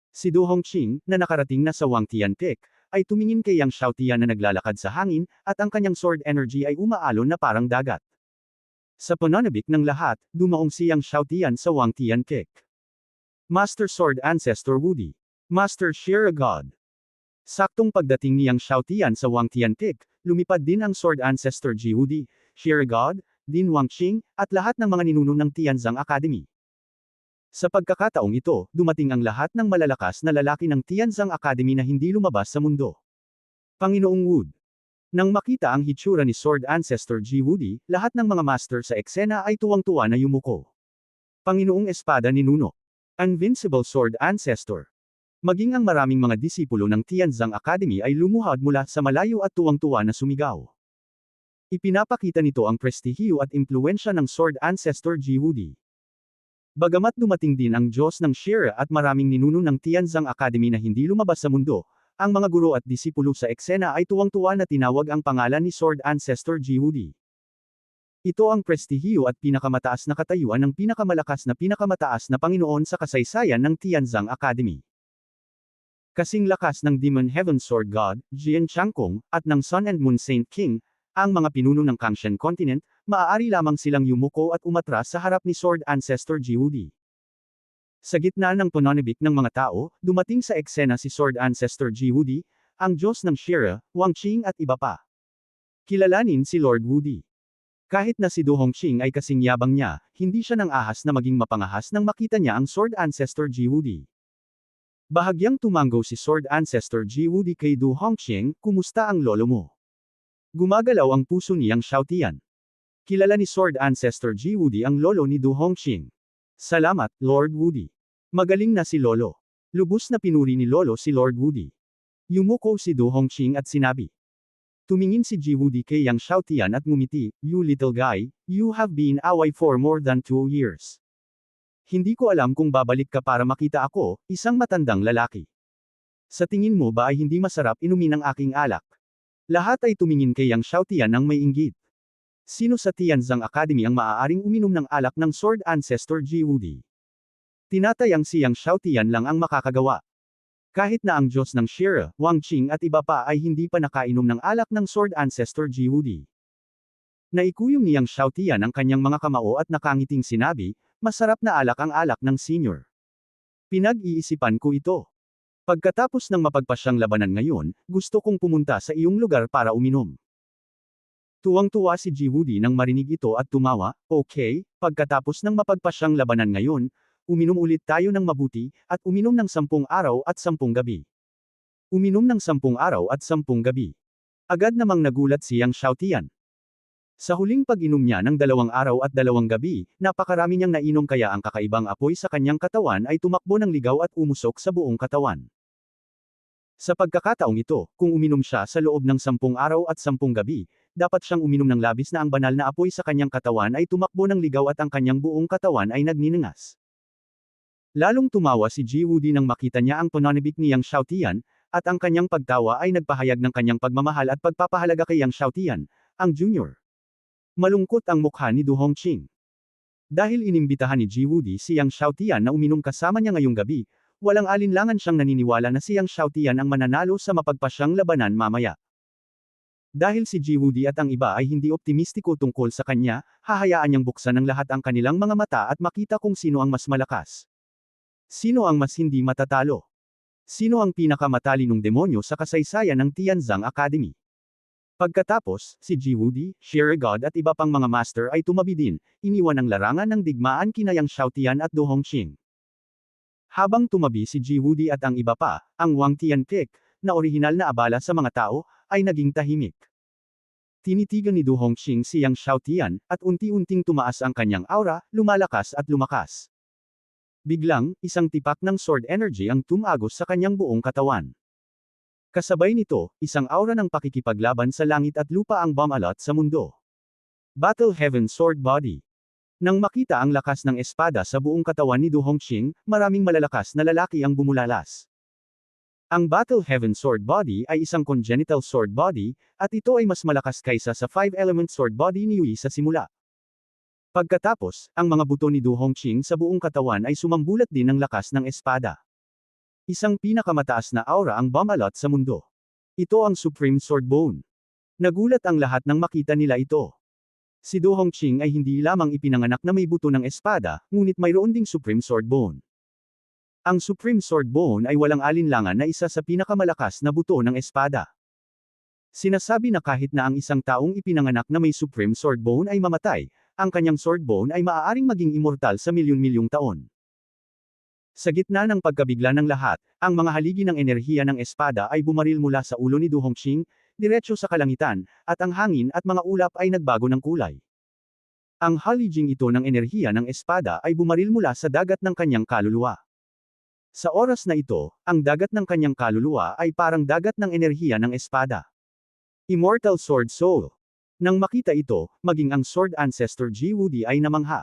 Si Du Hongqing, na nakarating na sa Wang Tian Peak, ay tumingin kay Yang Xiaotian na naglalakad sa hangin, at ang kanyang sword energy ay umaalon na parang dagat. Sa pananabik ng lahat, dumaong si Yang Xiaotian sa Wang Tian Peak. Master Sword Ancestor Wudi. Master Shira God. Saktong pagdating ni Yang Xiaotian sa Wang Tian Peak, lumipad din ang Sword Ancestor Ji Wudi, Shira God, Din Wangqing, at lahat ng mga ninuno ng Tianzang Academy. Sa pagkakataong ito, dumating ang lahat ng malalakas na lalaki ng Tianzang Academy na hindi lumabas sa mundo. Panginoong Wood. Nang makita ang hitsura ni Sword Ancestor Ji Wudi, lahat ng mga master sa eksena ay tuwang-tuwa na yumuko. Panginoong Espada ni Nuno. Invincible Sword Ancestor. Maging ang maraming mga disipulo ng Tianzang Academy ay lumuhad mula sa malayo at tuwang-tuwa na sumigaw. Ipinapakita nito ang prestihiyo at impluwensya ng Sword Ancestor Jiwudi. Bagamat dumating din ang Diyos ng Shira at maraming ninuno ng Tianzang Academy na hindi lumabas sa mundo, ang mga guro at disipulo sa eksena ay tuwang-tuwa na tinawag ang pangalan ni Sword Ancestor Jiwudi. Ito ang prestihiyo at pinakamataas na katayuan ng pinakamataas na Panginoon sa kasaysayan ng Tianzang Academy. Kasing lakas ng Demon Heaven Sword God, Jian Changkong, at ng Sun and Moon Saint King, ang mga pinuno ng Kangshan Continent, maaari lamang silang yumuko at umatras sa harap ni Sword Ancestor Jiwudi. Sa gitna ng pananabik ng mga tao, dumating sa eksena si Sword Ancestor Jiwudi, ang Diyos ng Shira, Wang Qing at iba pa. Kilalanin si Lord Wudi. Kahit na si Du Hongqing ay kasing yabang niya, hindi siya nang ahas na maging mapangahas nang makita niya ang Sword Ancestor Jiwudi. Bahagyang tumango si Sword Ancestor Jiwudi kay Du Hongqing, kumusta ang lolo mo? Gumagalaw ang puso niyang Xiaotian. Kilala ni Sword Ancestor Jiwudi ang lolo ni Du Hongqing. Salamat, Lord Wudi. Magaling na si lolo. Lubos na pinuri ni lolo si Lord Wudi. Yumuko si Du Hongqing at sinabi. Tumingin si Jiwudi kay Yang Xiaotian at ngumiti, "You little guy, you have been away for more than 2 years. Hindi ko alam kung babalik ka para makita ako, isang matandang lalaki. Sa tingin mo ba ay hindi masarap inumin ang aking alak?" Lahat ay tumingin kay Yang Xiaotian ng may inggit. Sino sa Tianzang Academy ang maaaring uminom ng alak ng Sword Ancestor Jiwudi? Tinatayang si Yang Xiaotian lang ang makakagawa. Kahit na ang Diyos ng Shira, Wang Qing at iba pa ay hindi pa nakainom ng alak ng Sword Ancestor Jiwudi. Naikuyom ni Yang Xiaotian ang kanyang mga kamao at nakangiting sinabi, "Masarap na alak ang alak ng senior. Pinag-iisipan ko ito. Pagkatapos ng mapagpasyang labanan ngayon, gusto kong pumunta sa iyong lugar para uminom." Tuwang-tuwa si Jiwudi nang marinig ito at tumawa, "Okay, pagkatapos ng mapagpasyang labanan ngayon, uminom ulit tayo ng mabuti, at uminom ng 10 araw at 10 gabi." Uminom ng 10 araw at 10 gabi. Agad namang nagulat si Yang Xiaotian. Sa huling pag-inom niya ng 2 araw at 2 gabi, napakarami niyang nainom kaya ang kakaibang apoy sa kanyang katawan ay tumakbo ng ligaw at umusok sa buong katawan. Sa pagkakataong ito, kung uminom siya sa loob ng 10 araw at 10 gabi, dapat siyang uminom ng labis na ang banal na apoy sa kanyang katawan ay tumakbo ng ligaw at ang kanyang buong katawan ay nagniningas. Lalong tumawa si Jiwudi nang makita niya ang pananabik ni Yang Xiaotian, at ang kanyang pagtawa ay nagpahayag ng kanyang pagmamahal at pagpapahalaga kay Yang Xiaotian, ang junior. Malungkot ang mukha ni Du Hongqing. Dahil inimbitahan ni Jiwudi si Yang Xiaotian na uminom kasama niya ngayong gabi, walang alinlangan siyang naniniwala na si Yang Xiaotian ang mananalo sa mapagpasyang labanan mamaya. Dahil si Jiwudi at ang iba ay hindi optimistiko tungkol sa kanya, hahayaan niyang buksan ng lahat ang kanilang mga mata at makita kung sino ang mas malakas. Sino ang mas hindi matatalo? Sino ang pinakamatalinong demonyo sa kasaysayan ng Tianzang Academy? Pagkatapos, si Jiwudi, Shira God at iba pang mga master ay tumabi din, iniwan ang larangan ng digmaan kina Yang Xiaotian at Du Hongqing. Habang tumabi si Jiwudi at ang iba pa, ang Wang Tianpik, na orihinal na abala sa mga tao, ay naging tahimik. Tinitigan ni Du Hongqing si Yang Xiaotian, at unti-unting tumaas ang kanyang aura, lumalakas at lumakas. Biglang, isang tipak ng sword energy ang tumagos sa kanyang buong katawan. Kasabay nito, isang aura ng pakikipaglaban sa langit at lupa ang bumalot sa mundo. Battle Heaven Sword Body. Nang makita ang lakas ng espada sa buong katawan ni Du Hongqing, maraming malalakas na lalaki ang bumulalas. Ang Battle Heaven Sword Body ay isang congenital sword body, at ito ay mas malakas kaysa sa 5-element sword body ni Yui sa simula. Pagkatapos, ang mga buto ni Du Hongqing sa buong katawan ay sumambulat din ng lakas ng espada. Isang pinakamataas na aura ang bumalot sa mundo. Ito ang Supreme Sword Bone. Nagulat ang lahat nang makita nila ito. Si Du Hongqing ay hindi lamang ipinanganak na may buto ng espada, ngunit mayroon ding Supreme Sword Bone. Ang Supreme Sword Bone ay walang alinlangan na isa sa pinakamalakas na buto ng espada. Sinasabi na kahit na ang isang taong ipinanganak na may Supreme Sword Bone ay mamatay, ang kanyang Sword Bone ay maaaring maging immortal sa milyon-milyong taon. Sa gitna ng pagkabigla ng lahat, ang mga haligi ng enerhiya ng espada ay bumaril mula sa ulo ni Du Hongqing, diretso sa kalangitan, at ang hangin at mga ulap ay nagbago ng kulay. Ang haliging ito ng enerhiya ng espada ay bumaril mula sa dagat ng kanyang kaluluwa. Sa oras na ito, ang dagat ng kanyang kaluluwa ay parang dagat ng enerhiya ng espada. Immortal Sword Soul. Nang makita ito, maging ang Sword Ancestor Ji-Wudi ay namangha.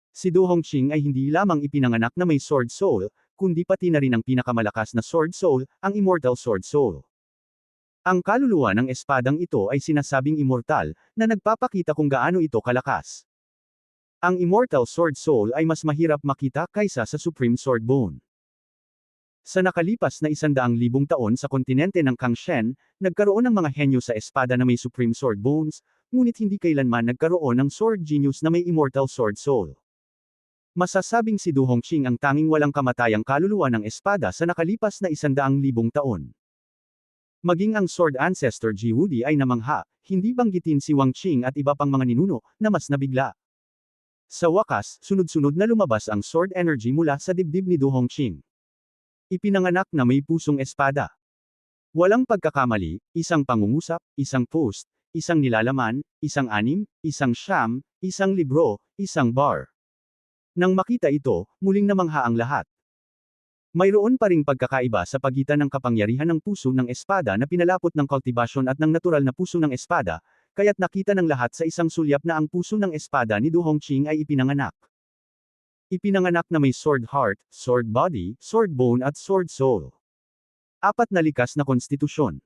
Si Du Hongqing ay hindi lamang ipinanganak na may Sword Soul, kundi pati na rin ang pinakamalakas na Sword Soul, ang Immortal Sword Soul. Ang kaluluwa ng espadang ito ay sinasabing immortal, na nagpapakita kung gaano ito kalakas. Ang Immortal Sword Soul ay mas mahirap makita kaysa sa Supreme Sword Bone. Sa nakalipas na 100,000 taon sa kontinente ng Kangshen, nagkaroon ng mga henyo sa espada na may Supreme Sword Bones, ngunit hindi kailanman nagkaroon ng Sword Genius na may Immortal Sword Soul. Masasabing si Du Hongqing ang tanging walang kamatayang kaluluwa ng espada sa nakalipas na 100,000 taon. Maging ang Sword Ancestor Ji-Wudi ay namangha, hindi banggitin si Wang Qing at iba pang mga ninuno, na mas nabigla. Sa wakas, sunod-sunod na lumabas ang Sword Energy mula sa dibdib ni Du Hongqing. Ipinanganak na may pusong espada. Walang pagkakamali, isang pangungusap, isang post, isang nilalaman, isang anim, isang siyam, isang libro, isang bar. Nang makita ito, muling namangha ang lahat. Mayroon pa ring pagkakaiba sa pagitan ng kapangyarihan ng puso ng espada na pinalapot ng kultibasyon at ng natural na puso ng espada, kaya't nakita ng lahat sa isang sulyap na ang puso ng espada ni Du Hongqing ay ipinanganak. Ipinanganak na may Sword Heart, Sword Body, Sword Bone at Sword Soul. 4 na likas na konstitusyon.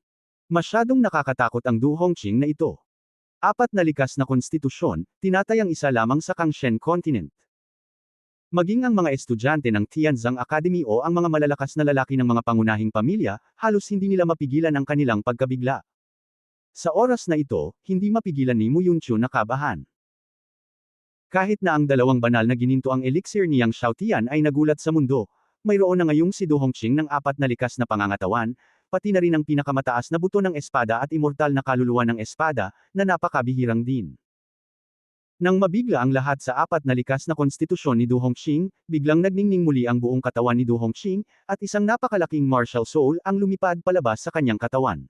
Masyadong nakakatakot ang Du Hongqing na ito. 4 na likas na konstitusyon, tinatayang isa lamang sa Kangshen Continent. Maging ang mga estudyante ng Tianzang Academy o ang mga malalakas na lalaki ng mga pangunahing pamilya, halos hindi nila mapigilan ang kanilang pagkabigla. Sa oras na ito, hindi mapigilan ni Mu Yunqiu na kabahan. Kahit na ang dalawang banal na gininto ang elixir ni Yang Xiaotian ay nagulat sa mundo, mayroon na ngayong si Du Hongqing ng 4 na likas na pangangatawan, pati na rin ang pinakamataas na buto ng espada at immortal na kaluluwa ng espada, na napakabihirang din. Nang mabigla ang lahat sa 4 na likas na konstitusyon ni Du Hongqing, biglang nagningning muli ang buong katawan ni Du Hongqing, at isang napakalaking martial soul ang lumipad palabas sa kanyang katawan.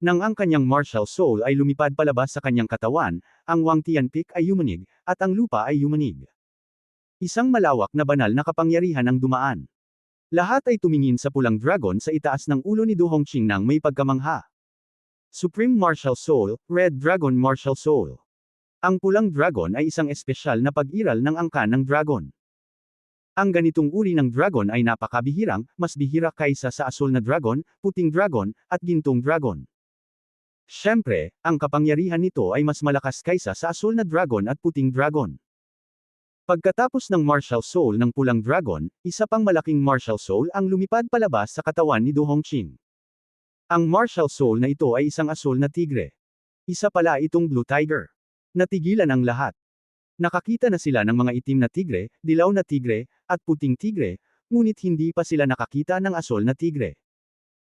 Nang ang kanyang martial soul ay lumipad palabas sa kanyang katawan, ang Wang Tianpic ay yumanig, at ang lupa ay yumanig. Isang malawak na banal na kapangyarihan ang dumaan. Lahat ay tumingin sa pulang dragon sa itaas ng ulo ni Du Hongqing nang may pagkamangha. Supreme Martial Soul, Red Dragon Martial Soul. Ang pulang dragon ay isang espesyal na pag-iral ng angkan ng dragon. Ang ganitong uri ng dragon ay napakabihirang, mas bihira kaysa sa asul na dragon, puting dragon, at gintong dragon. Siyempre, ang kapangyarihan nito ay mas malakas kaysa sa asul na dragon at puting dragon. Pagkatapos ng martial soul ng pulang dragon, isa pang malaking martial soul ang lumipad palabas sa katawan ni Du Hongqing. Ang martial soul na ito ay isang asul na tigre. Isa pala itong blue tiger. Natigilan ang lahat. Nakakita na sila ng mga itim na tigre, dilaw na tigre, at puting tigre, ngunit hindi pa sila nakakita ng asul na tigre.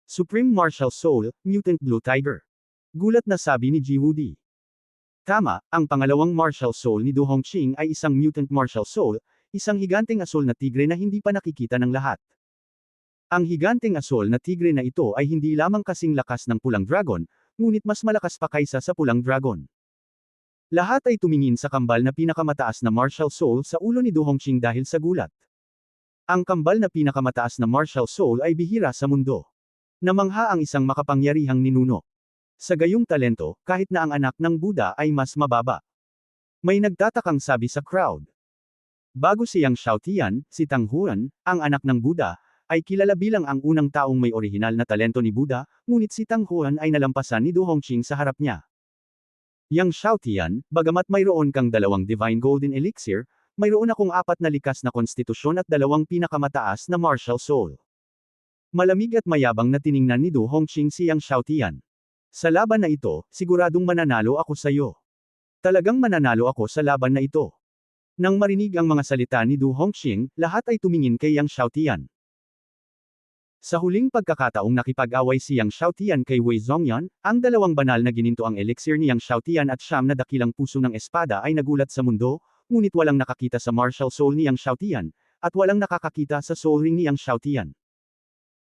Supreme Martial Soul, Mutant Blue Tiger. Gulat na sabi ni Ji-Wudi. Tama, ang pangalawang martial soul ni Du Hongqing ay isang mutant martial soul, isang higanteng asul na tigre na hindi pa nakikita ng lahat. Ang higanteng asul na tigre na ito ay hindi lamang kasing lakas ng pulang dragon, ngunit mas malakas pa kaysa sa pulang dragon. Lahat ay tumingin sa kambal na pinakamataas na martial soul sa ulo ni Du Hongqing dahil sa gulat. Ang kambal na pinakamataas na martial soul ay bihira sa mundo. Namangha ang isang makapangyarihang ninuno. Sa gayong talento, kahit na ang anak ng Buddha ay mas mababa. May nagtatakang sabi sa crowd. Bago si Yang Xiaotian, si Tang Huan, ang anak ng Buddha, ay kilala bilang ang unang taong may orihinal na talento ni Buddha, ngunit si Tang Huan ay nalampasan ni Du Hongqing sa harap niya. Yang Xiaotian, bagamat mayroon kang 2 Divine Golden Elixir, mayroon akong 4 na likas na konstitusyon at 2 pinakamataas na martial soul. Malamig at mayabang na tiningnan ni Du Hongqing si Yang Xiaotian. Sa laban na ito, siguradong mananalo ako sa iyo. Talagang mananalo ako sa laban na ito. Nang marinig ang mga salita ni Du Hongqing, lahat ay tumingin kay Yang Xiaotian. Sa huling pagkakataong nakipag-away si Yang Xiaotian kay Wei Zhongyan, ang 2 banal na gininto ang elixir ni Yang Xiaotian at siyam na dakilang puso ng espada ay nagulat sa mundo, ngunit walang nakakita sa martial soul ni Yang Xiaotian, at walang nakakakita sa soul ring ni Yang Xiaotian.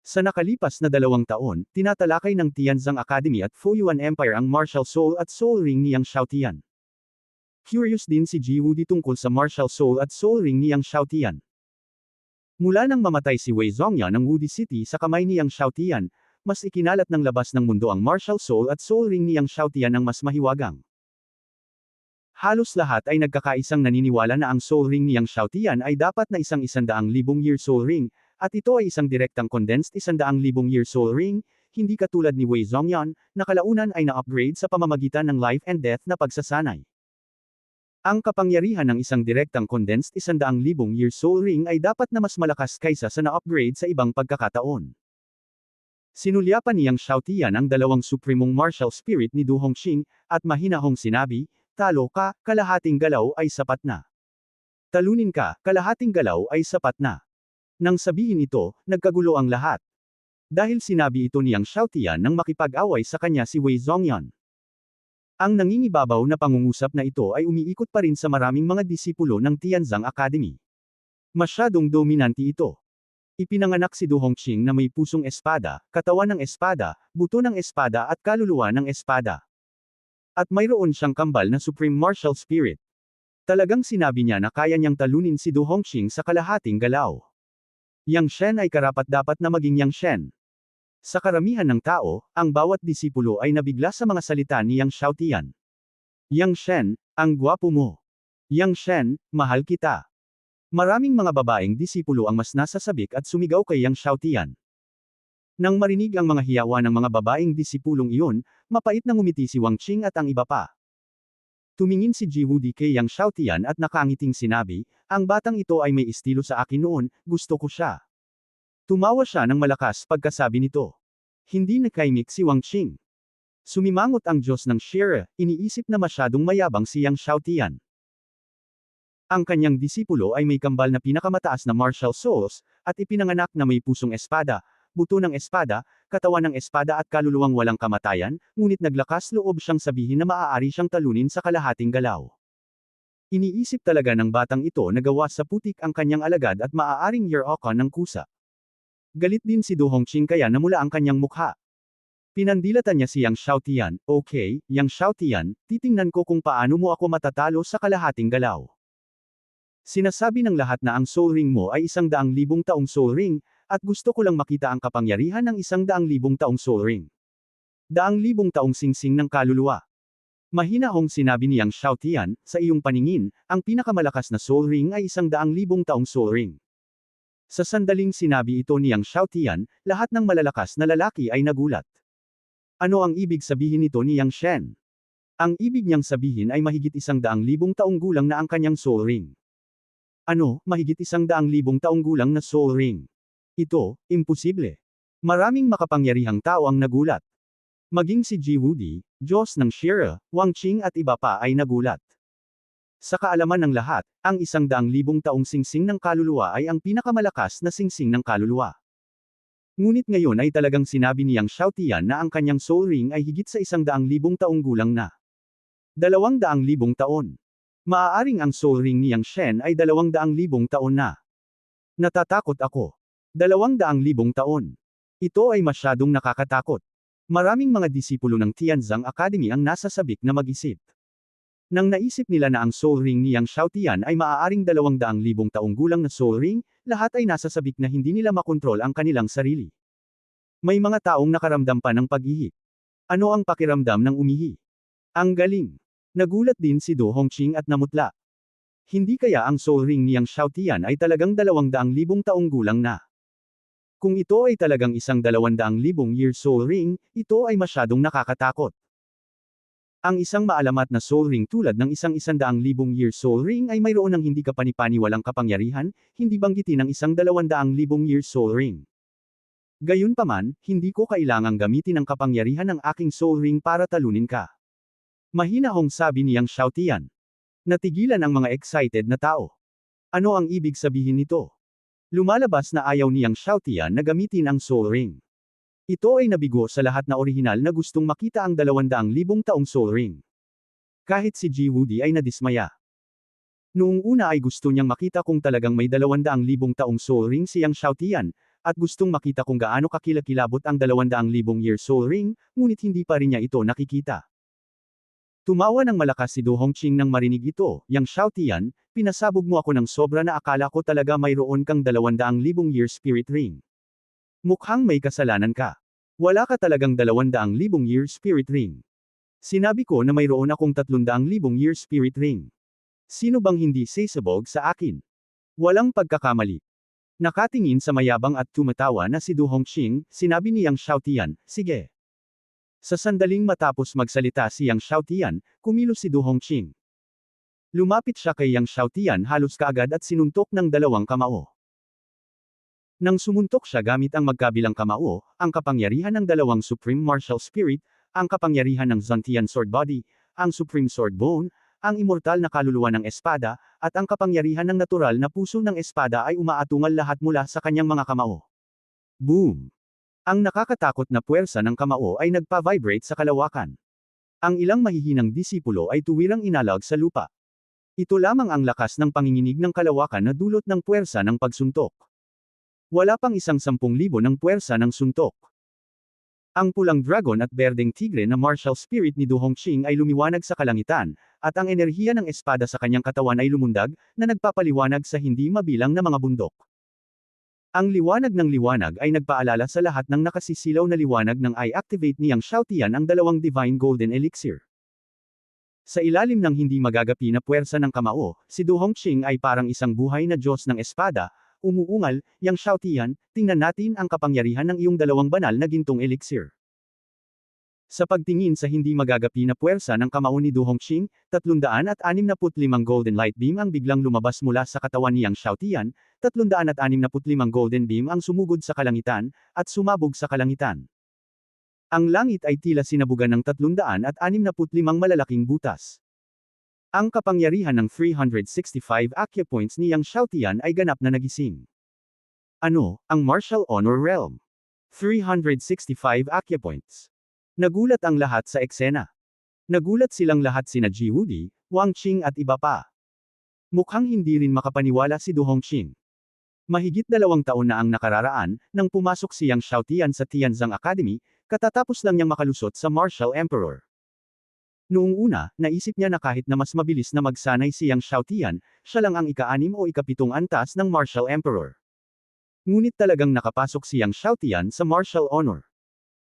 Sa nakalipas na 2 taon, tinatalakay ng Tianzang Academy at Fuyuan Empire ang martial soul at soul ring ni Yang Xiaotian. Curious din si Ji-Wudi tungkol sa martial soul at soul ring ni Yang Xiaotian. Mula nang mamatay si Wei Zhongyan ng Wudi City sa kamay ni Yang Xiaotian, mas ikinalat ng labas ng mundo ang martial soul at soul ring ni Yang Xiaotian ng mas mahiwagang. Halos lahat ay nagkakaisang naniniwala na ang soul ring ni Yang Xiaotian ay dapat na 100,000 year soul ring, at ito ay isang direktang condensed 100,000 year soul ring, hindi katulad ni Wei Zhongyan, na kalaunan ay na-upgrade sa pamamagitan ng life and death na pagsasanay. Ang kapangyarihan ng isang direktang condensed 100,000 year soul ring ay dapat na mas malakas kaysa sa na-upgrade sa ibang pagkakataon. Sinulyapan ni Yang Xiaotian ang dalawang supremong martial spirit ni Du Hongqing, at mahinahong sinabi, "Talo ka, kalahating galaw ay sapat na. Talunin ka, kalahating galaw ay sapat na." Nang sabihin ito, nagkagulo ang lahat. Dahil sinabi ito ni Yang Xiaotian nang makipag-away sa kanya si Wei Zhongyan. Ang nangingibabaw na pangungusap na ito ay umiikot pa rin sa maraming mga disipulo ng Tianzang Academy. Masyadong dominante ito. Ipinanganak si Du Hongqing na may pusong espada, katawan ng espada, buto ng espada at kaluluwa ng espada. At mayroon siyang kambal na Supreme Martial Spirit. Talagang sinabi niya na kaya niyang talunin si Du Hongqing sa kalahating galaw. Yang Shen ay karapat-dapat na maging Yang Shen. Sa karamihan ng tao, ang bawat disipulo ay nabigla sa mga salita ni Yang Xiaotian. Yang Shen, ang gwapo mo. Yang Shen, mahal kita. Maraming mga babaeng disipulo ang mas nasasabik at sumigaw kay Yang Xiaotian. Nang marinig ang mga hiyawa ng mga babaeng disipulong iyon, mapait na ngumiti si Wang Qing at ang iba pa. Tumingin si Ji Wudi kay Yang Xiaotian at nakangiting sinabi, "Ang batang ito ay may estilo sa akin noon, gusto ko siya." Tumawa siya ng malakas pagkasabi nito. Hindi nakaimik si Wang Qing. Sumimangot ang Diyos ng Shire, iniisip na masyadong mayabang si Yang Xiaotian. Ang kanyang disipulo ay may kambal na pinakamataas na martial souls, at ipinanganak na may pusong espada, buto ng espada, katawan ng espada at kaluluwang walang kamatayan, ngunit naglakas loob siyang sabihin na maaari siyang talunin sa kalahating galaw. Iniisip talaga ng batang ito na gawa sa putik ang kanyang alagad at maaaring year-okan ng kusa. Galit din si Du Hongqing kaya namula ang kanyang mukha. Pinandilatan niya si Yang Xiaotian, "Okay, Yang Xiaotian, titingnan ko kung paano mo ako matatalo sa kalahating galaw. Sinasabi ng lahat na ang soul ring mo ay 100,000 taong soul ring, at gusto ko lang makita ang kapangyarihan ng 100,000 taong soul ring. 100,000 taong singsing ng kaluluwa." Mahinahong sinabi ni Yang Xiaotian, "Sa iyong paningin, ang pinakamalakas na soul ring ay 100,000 taong soul ring." Sa sandaling sinabi ito ni Yang Xiaotian, lahat ng malalakas na lalaki ay nagulat. Ano ang ibig sabihin nito ni Yang Shen? Ang ibig niyang sabihin ay mahigit 100,000 taong gulang na ang kanyang soul ring. Ano, mahigit 100,000 taong gulang na soul ring? Ito, imposible. Maraming makapangyarihang tao ang nagulat. Maging si Ji Wudi, Diyos ng Shire, Wang Qing at iba pa ay nagulat. Sa kaalaman ng lahat, ang 100,000 taong singsing ng kaluluwa ay ang pinakamalakas na singsing ng kaluluwa. Ngunit ngayon ay talagang sinabi ni Yang Xiaotian na ang kanyang soul ring ay higit sa 100,000 taong gulang na. 200,000 taon. Maaaring ang soul ring ni Yang Shen ay 200,000 taon na. Natatakot ako. 200,000 taon. Ito ay masyadong nakakatakot. Maraming mga disipulo ng Tianzang Academy ang nasasabik na mag-isip. Nang naisip nila na ang soul ring ni Yang Xiaotian ay maaaring 200,000 taong gulang na soul ring, lahat ay nasasabik na hindi nila makontrol ang kanilang sarili. May mga taong nakaramdam pa ng pag-ihi. Ano ang pakiramdam ng umihi? Ang galing. Nagulat din si Du Hongqing at namutla. Hindi kaya ang soul ring ni Yang Xiaotian ay talagang 200,000 taong gulang na? Kung ito ay talagang 100,000 year soul ring, ito ay masyadong nakakatakot. Ang isang maalamat na soul ring tulad ng 100,000 year soul ring ay mayroon ng hindi kapani-paniwalang kapangyarihan, hindi banggitin ang 200,000 year soul ring. Gayunpaman, hindi ko kailangang gamitin ang kapangyarihan ng aking soul ring para talunin ka. Mahinahong sabi ni Yang Xiaotian. Natigilan ang mga excited na tao. Ano ang ibig sabihin nito? Lumalabas na ayaw ni Yang Xiaotian na gamitin ang soul ring. Ito ay nabigo sa lahat na orihinal na gustong makita ang 200,000 taong soul ring. Kahit si Ji Wudi ay nadismaya. Noong una ay gusto niyang makita kung talagang may 200,000 taong soul ring si Yang Xiaotian, at gustong makita kung gaano kakilakilabot ang 200,000 year soul ring, ngunit hindi pa rin niya ito nakikita. Tumawa ng malakas si Do Hongqing nang marinig ito, "Yang Xiaotian, pinasabog mo ako ng sobra na akala ko talaga mayroon kang 200,000 year spirit ring. Mukhang may kasalanan ka. Wala ka talagang 200,000 year spirit ring. Sinabi ko na mayroon akong 300,000 year spirit ring. Sino bang hindi sasabog sa akin? Walang pagkakamali." Nakatingin sa mayabang at tumatawa na si Du Hongqing, sinabi ni Yang Xiaotian, "Sige." Sa sandaling matapos magsalita si Yang Xiaotian, kumilos si Du Hongqing. Lumapit siya kay Yang Xiaotian halos kaagad at sinuntok ng dalawang kamao. Nang sumuntok siya gamit ang magkabilang kamao, ang kapangyarihan ng dalawang Supreme Martial Spirit, ang kapangyarihan ng Zantian Sword Body, ang Supreme Sword Bone, ang immortal na kaluluwa ng espada, at ang kapangyarihan ng natural na puso ng espada ay umaatungal lahat mula sa kanyang mga kamao. Boom! Ang nakakatakot na puwersa ng kamao ay nagpa-vibrate sa kalawakan. Ang ilang mahihinang disipulo ay tuwirang inalag sa lupa. Ito lamang ang lakas ng panginginig ng kalawakan na dulot ng puwersa ng pagsuntok. Wala pang 10,000 ng puwersa ng suntok. Ang pulang dragon at berdeng tigre na martial spirit ni Du Hongqing ay lumiwanag sa kalangitan, at ang enerhiya ng espada sa kanyang katawan ay lumundag, na nagpapaliwanag sa hindi mabilang na mga bundok. Ang liwanag ng liwanag ay nagpaalala sa lahat ng nakasisilaw na liwanag ng i-activate ni Yang Xiaotian ang dalawang Divine Golden Elixir. Sa ilalim ng hindi magagapi na puwersa ng kamao, si Du Hongqing ay parang isang buhay na Diyos ng espada, umuungal, "Yang Xiaotian, tingnan natin ang kapangyarihan ng iyong dalawang banal na gintong elixir." Sa pagtingin sa hindi magagapi na puwersa ng kamao ni Du Hongqing, 365 golden light beam ang biglang lumabas mula sa katawan ni Yang Xiaotian, 365 golden beam ang sumugod sa kalangitan, at sumabog sa kalangitan. Ang langit ay tila sinabugan ng 365 malalaking butas. Ang kapangyarihan ng 365 acupoints ni Yang Xiaotian ay ganap na nagising. Ano, ang Martial Honor Realm? 365 acupoints. Nagulat ang lahat sa eksena. Nagulat silang lahat sina Ji Wudi, Wang Qing at iba pa. Mukhang hindi rin makapaniwala si Du Hongqing. Mahigit 2 taon na ang nakararaan, nang pumasok si Yang Xiaotian sa Tianzang Academy, katatapos lang niyang makalusot sa Martial Emperor. Noong una, naisip niya na kahit na mas mabilis na magsanay si Yang Xiaotian, siya lang ang ika-6 o ika-7 antas ng Martial Emperor. Ngunit talagang nakapasok si Yang Xiaotian sa Martial Honor.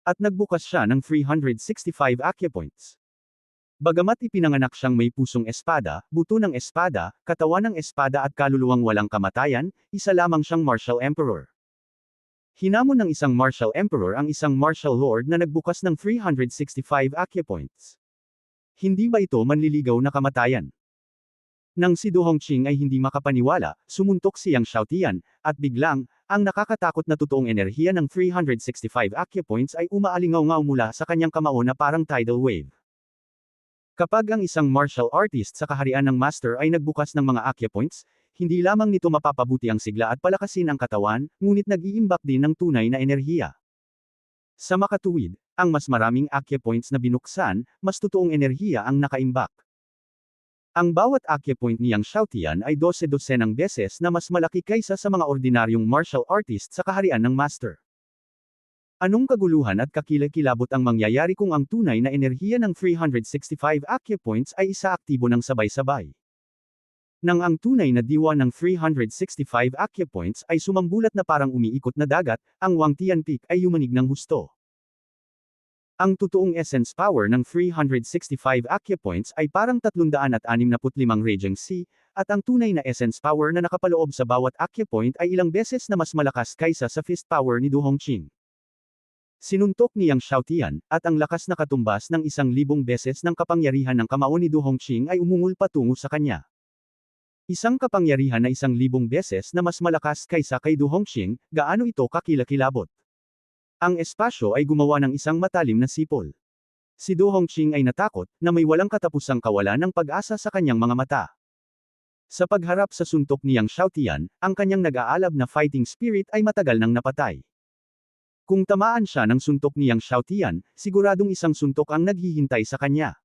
At nagbukas siya ng 365 acupoints. Bagamat ipinanganak siyang may pusong espada, buto ng espada, katawan ng espada at kaluluwang walang kamatayan, isa lamang siyang Martial Emperor. Hinamon ng isang Martial Emperor ang isang Martial Lord na nagbukas ng 365 acupoints. Hindi ba ito manliligaw na kamatayan? Nang si Du Hongqing ay hindi makapaniwala, sumuntok si Yang Xiaotian, at biglang, ang nakakatakot na totoong enerhiya ng 365 acupoints ay umaalingaw-ngaw mula sa kanyang kamao na parang tidal wave. Kapag ang isang martial artist sa kaharian ng master ay nagbukas ng mga acupoints, hindi lamang nito mapapabuti ang sigla at palakasin ang katawan, ngunit nag-iimbak din ng tunay na enerhiya. Sa makatuwid, ang mas maraming acupoints na binuksan, mas totoong enerhiya ang nakaimbak. Ang bawat acupoint ni Yang Xiaotian ay 12-dosenang beses na mas malaki kaysa sa mga ordinaryong martial artist sa kaharian ng master. Anong kaguluhan at kakilakilabot ang mangyayari kung ang tunay na enerhiya ng 365 acupoints ay isaaktibo ng sabay-sabay? Nang ang tunay na diwa ng 365 acupoints ay sumambulat na parang umiikot na dagat, ang Wangtian Peak ay yumanig ng husto. Ang totoong essence power ng 365 acupoints ay parang 365 Raging Sea, at ang tunay na essence power na nakapaloob sa bawat acupoint ay ilang beses na mas malakas kaysa sa fist power ni Du Hongqing. Sinuntok ni Yang Xiaotian, at ang lakas na katumbas ng 1,000 beses ng kapangyarihan ng kamao ni Du Hongqing ay umungol patungo sa kanya. Isang kapangyarihan na 1,000 beses na mas malakas kaysa kay Du Hongqing, gaano ito kakilakilabot? Ang espasyo ay gumawa ng isang matalim na sipol. Si Du Hongqing ay natakot, na may walang katapusang kawalan ng pag-asa sa kanyang mga mata. Sa pagharap sa suntok ni Yang Xiaotian, ang kanyang nag-aalab na fighting spirit ay matagal nang napatay. Kung tamaan siya ng suntok ni Yang Xiaotian, siguradong isang suntok ang naghihintay sa kanya.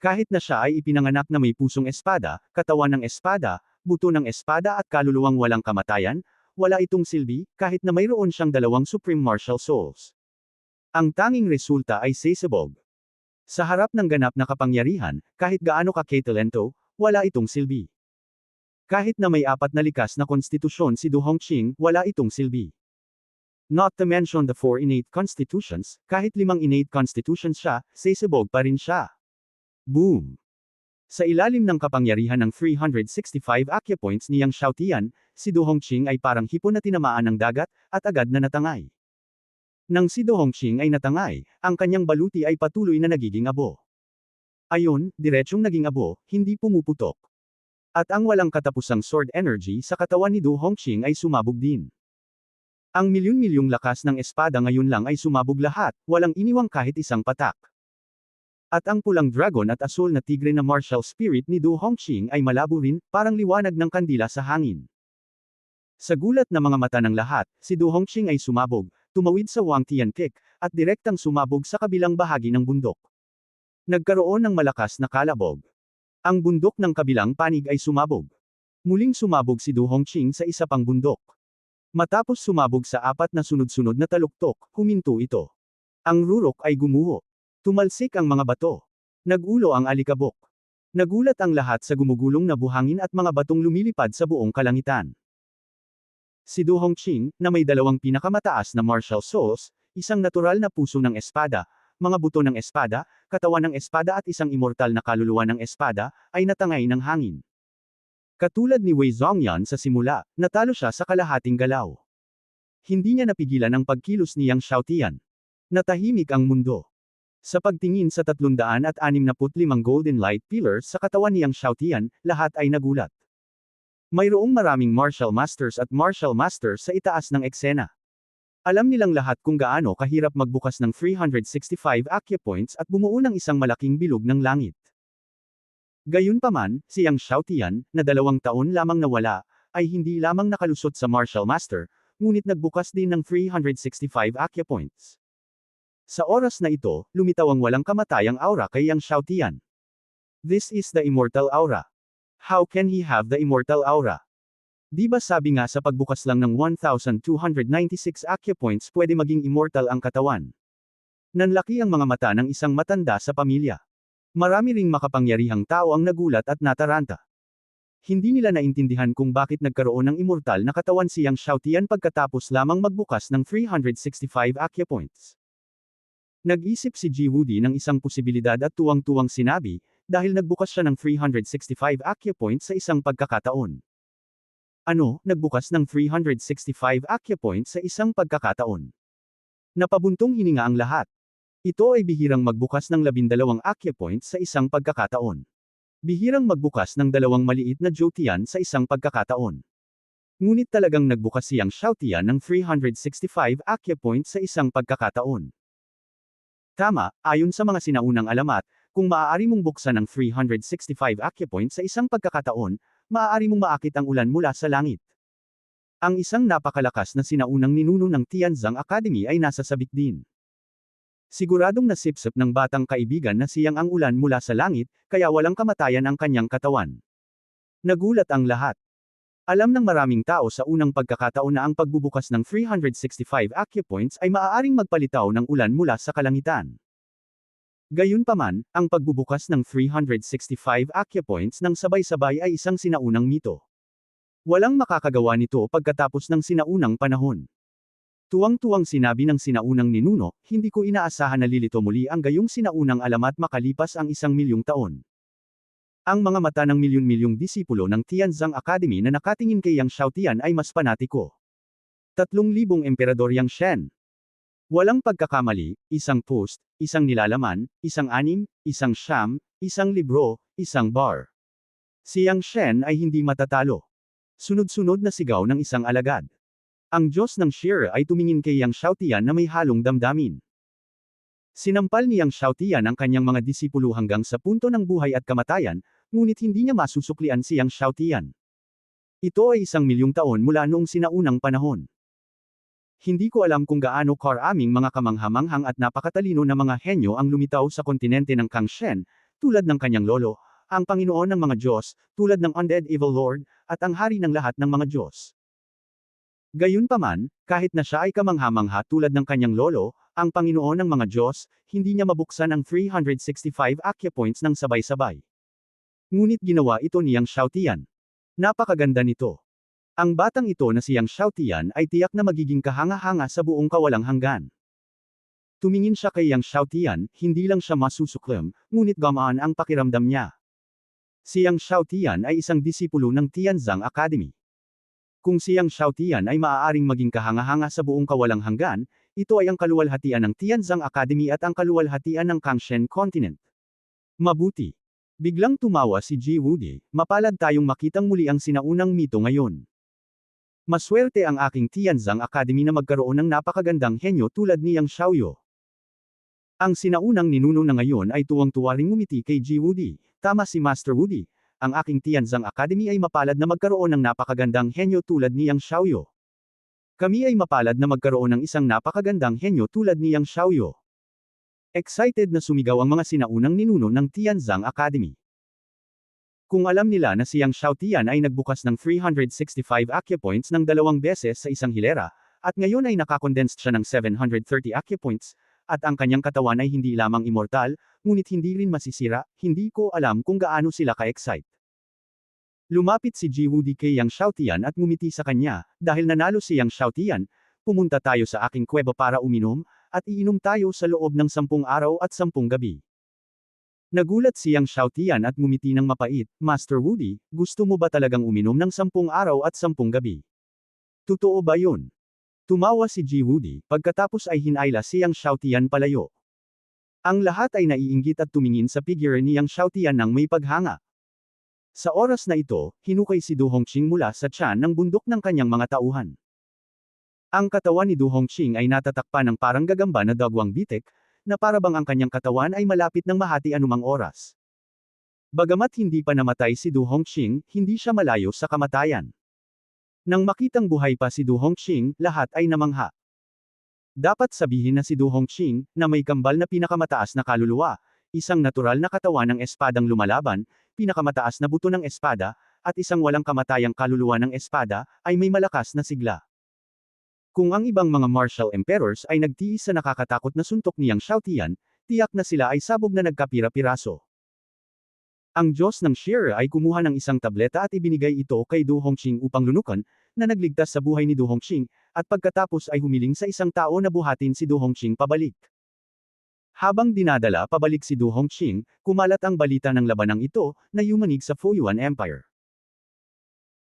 Kahit na siya ay ipinanganak na may pusong espada, katawan ng espada, buto ng espada at kaluluwang walang kamatayan, wala itong silbi, kahit na mayroon siyang dalawang Supreme Martial Souls. Ang tanging resulta ay sesabog. Sa harap ng ganap na kapangyarihan, kahit gaano ka-talento, wala itong silbi. Kahit na may 4 na likas na konstitusyon si Du Hongqing, wala itong silbi. Not to mention the 4 innate constitutions, kahit 5 innate constitutions siya, sasabog pa rin siya. Boom! Sa ilalim ng kapangyarihan ng 365 acupoints ni Yang Xiaotian, si Du Hongqing ay parang hipon na tinamaan ng dagat, at agad na natangay. Nang si Du Hongqing ay natangay, ang kanyang baluti ay patuloy na nagiging abo. Ayon, diretsyong naging abo, hindi pumuputok. At ang walang katapusang sword energy sa katawan ni Du Hongqing ay sumabog din. Ang milyon-milyong lakas ng espada ngayon lang ay sumabog lahat, walang iniwang kahit isang patak. At ang pulang dragon at asul na tigre na martial spirit ni Du Hongqing ay malabo rin, parang liwanag ng kandila sa hangin. Sa gulat na mga mata ng lahat, si Du Hongqing ay sumabog, tumawid sa Wangtian Peak, at direktang sumabog sa kabilang bahagi ng bundok. Nagkaroon ng malakas na kalabog. Ang bundok ng kabilang panig ay sumabog. Muling sumabog si Du Hongqing sa isa pang bundok. Matapos sumabog sa 4 na sunod-sunod na taluktok, huminto ito. Ang rurok ay gumuho. Tumalsik ang mga bato. Nagulo ang alikabok. Nagulat ang lahat sa gumugulong na buhangin at mga batong lumilipad sa buong kalangitan. Si Du Hongqing, na may 2 pinakamataas na martial souls, isang natural na puso ng espada, mga buto ng espada, katawan ng espada at isang immortal na kaluluwa ng espada, ay natangay ng hangin. Katulad ni Wei Zhongyan sa simula, natalo siya sa kalahating galaw. Hindi niya napigilan ang pagkilos ni Yang Xiaotian. Natahimik ang mundo. Sa pagtingin sa 365 golden light pillars sa katawan ni Yang Xiaotian, lahat ay nagulat. Mayroong maraming martial masters at martial masters sa itaas ng eksena. Alam nilang lahat kung gaano kahirap magbukas ng 365 acupoints at bumuo ng isang malaking bilog ng langit. Gayunpaman, si Yang Xiaotian, na 2 taon lamang nawala, ay hindi lamang nakalusot sa martial master, ngunit nagbukas din ng 365 acupoints. Sa oras na ito, lumitaw ang walang kamatayang aura kay Yang Xiaotian. This is the immortal aura. How can he have the immortal aura? Di ba sabi nga sa pagbukas lang ng 1296 acupoints pwede maging immortal ang katawan? Nanlaki ang mga mata ng isang matanda sa pamilya. Marami ring makapangyarihang tao ang nagulat at nataranta. Hindi nila naintindihan kung bakit nagkaroon ng immortal na katawan si Yang Xiaotian pagkatapos lamang magbukas ng 365 acupoints. Nag-isip si Ji Wudi ng isang posibilidad at tuwang-tuwang sinabi, dahil nagbukas siya ng 365 acupoints sa isang pagkakataon. Ano, nagbukas ng 365 acupoints sa isang pagkakataon? Napabuntong hininga ang lahat. Ito ay bihirang magbukas ng 12 acupoints sa isang pagkakataon. Bihirang magbukas ng 2 maliit na Jotian sa isang pagkakataon. Ngunit talagang nagbukas si Yang Xiaotian ng 365 acupoints sa isang pagkakataon. Tama, ayon sa mga sinaunang alamat, kung maaari mong buksan ng 365 acupoints sa isang pagkakataon, maaari mong maakit ang ulan mula sa langit. Ang isang napakalakas na sinaunang ninuno ng Tianzang Academy ay nasa sabik din. Siguradong nasipsip ng batang kaibigan na siyang ang ulan mula sa langit, kaya walang kamatayan ang kanyang katawan. Nagulat ang lahat. Alam ng maraming tao sa unang pagkakataon na ang pagbubukas ng 365 acupoints ay maaaring magpalitaw ng ulan mula sa kalangitan. Gayunpaman, ang pagbubukas ng 365 acupoints ng sabay-sabay ay isang sinaunang mito. Walang makakagawa nito pagkatapos ng sinaunang panahon. Tuwang-tuwang sinabi ng sinaunang ninuno, hindi ko inaasahan na lilito muli ang gayong sinaunang alamat makalipas ang 1,000,000 taon. Ang mga mata ng milyon-milyong disipulo ng Tianzang Academy na nakatingin kay Yang Xiaotian ay mas panatiko. 3,000 Emperador Yang Shen. Walang pagkakamali, isang post, isang nilalaman, isang anim, isang siyam, isang libro, isang bar. Si Yang Shen ay hindi matatalo. Sunod-sunod na sigaw ng isang alagad. Ang Diyos ng Shire ay tumingin kay Yang Xiaotian na may halong damdamin. Sinampal ni Yang Xiaotian ang kanyang mga disipulo hanggang sa punto ng buhay at kamatayan, ngunit hindi niya masusuklian si Yang Xiaotian. Ito ay 1,000,000 taon mula noong sinaunang panahon. Hindi ko alam kung gaano karaming mga kamanghamanghang at napakatalino na mga henyo ang lumitaw sa kontinente ng Kangshen, tulad ng kanyang lolo, ang Panginoon ng mga Diyos, tulad ng Undead Evil Lord, at ang hari ng lahat ng mga Diyos. Gayunpaman, kahit na siya ay kamangha-mangha tulad ng kanyang lolo, Ang Panginoon ng mga Diyos, hindi niya mabuksan ang 365 acupoints ng sabay-sabay. Ngunit ginawa ito ni Yang Xiaotian. Napakaganda nito. Ang batang ito na si Yang Xiaotian ay tiyak na magiging kahanga-hanga sa buong kawalang hanggan. Tumingin siya kay Yang Xiaotian, hindi lang siya masusuklam, ngunit gamaan ang pakiramdam niya. Si Yang Xiaotian ay isang disipulo ng Tianzang Academy. Kung si Yang Xiaotian ay maaaring maging kahanga-hanga sa buong kawalang hanggan, ito ay ang kaluwalhatian ng Tianzang Academy at ang kaluwalhatian ng Kangshen Continent. Mabuti. Biglang tumawa si Ji Wudi, mapalad tayong makitang muli ang sinaunang mito ngayon. Maswerte ang aking Tianzang Academy na magkaroon ng napakagandang henyo tulad ni Yang Xiaoyo. Ang sinaunang ninuno na ngayon ay tuwang-tuwa ring ngumiti kay Ji Wudi. Tama si Master Wudi. Ang aking Tianzang Academy ay mapalad na magkaroon ng napakagandang henyo tulad ni Yang Xiaoyo. Kami ay mapalad na magkaroon ng isang napakagandang henyo tulad ni Yang Xiaoyo. Excited na sumigaw ang mga sinaunang ninuno ng Tianzang Academy. Kung alam nila na si Yang Xiaotian ay nagbukas ng 365 acupoints ng 2 beses sa isang hilera, at ngayon ay nakakondensed siya ng 730 acupoints, at ang kanyang katawan ay hindi lamang immortal, ngunit hindi rin masisira, hindi ko alam kung gaano sila ka-excite. Lumapit si Ji Wudi kay Yang Xiaotian at ngumiti sa kanya, dahil nanalo si Yang Xiaotian, pumunta tayo sa aking kuweba para uminom, at iinom tayo sa loob ng 10 araw at 10 gabi. Nagulat si Yang Xiaotian at ngumiti ng mapait, Master Wudi, gusto mo ba talagang uminom ng 10 araw at 10 gabi? Totoo ba yun? Tumawa si Ji Wudi, pagkatapos ay hinayla si Yang Xiaotian palayo. Ang lahat ay naiinggit at tumingin sa figure ni Yang Xiaotian ng may paghanga. Sa oras na ito, hinukay si Du Hongqing mula sa tiyan ng bundok ng kanyang mga tauhan. Ang katawan ni Du Hongqing ay natatakpan ng parang gagamba na dagwang bitek, na parabang ang kanyang katawan ay malapit ng mahati anumang oras. Bagamat hindi pa namatay si Du Hongqing, hindi siya malayo sa kamatayan. Nang makitang buhay pa si Du Hongqing, lahat ay namangha. Dapat sabihin na si Du Hongqing, na may kambal na pinakamataas na kaluluwa, isang natural na katawan ng espadang lumalaban, pinakamataas na buto ng espada, at isang walang kamatayang kaluluwa ng espada, ay may malakas na sigla. Kung ang ibang mga martial emperors ay nagtiis sa nakakatakot na suntok ni Yang Xiaotian, tiyak na sila ay sabog na nagkapira-piraso. Ang Diyos ng Shire ay kumuha ng isang tableta at ibinigay ito kay Du Hongqing upang lunukan, na nagligtas sa buhay ni Du Hongqing, at pagkatapos ay humiling sa isang tao na buhatin si Du Hongqing pabalik. Habang dinadala pabalik si Du Hongqing, kumalat ang balita ng labanang ito, na yumanig sa Fuyuan Empire.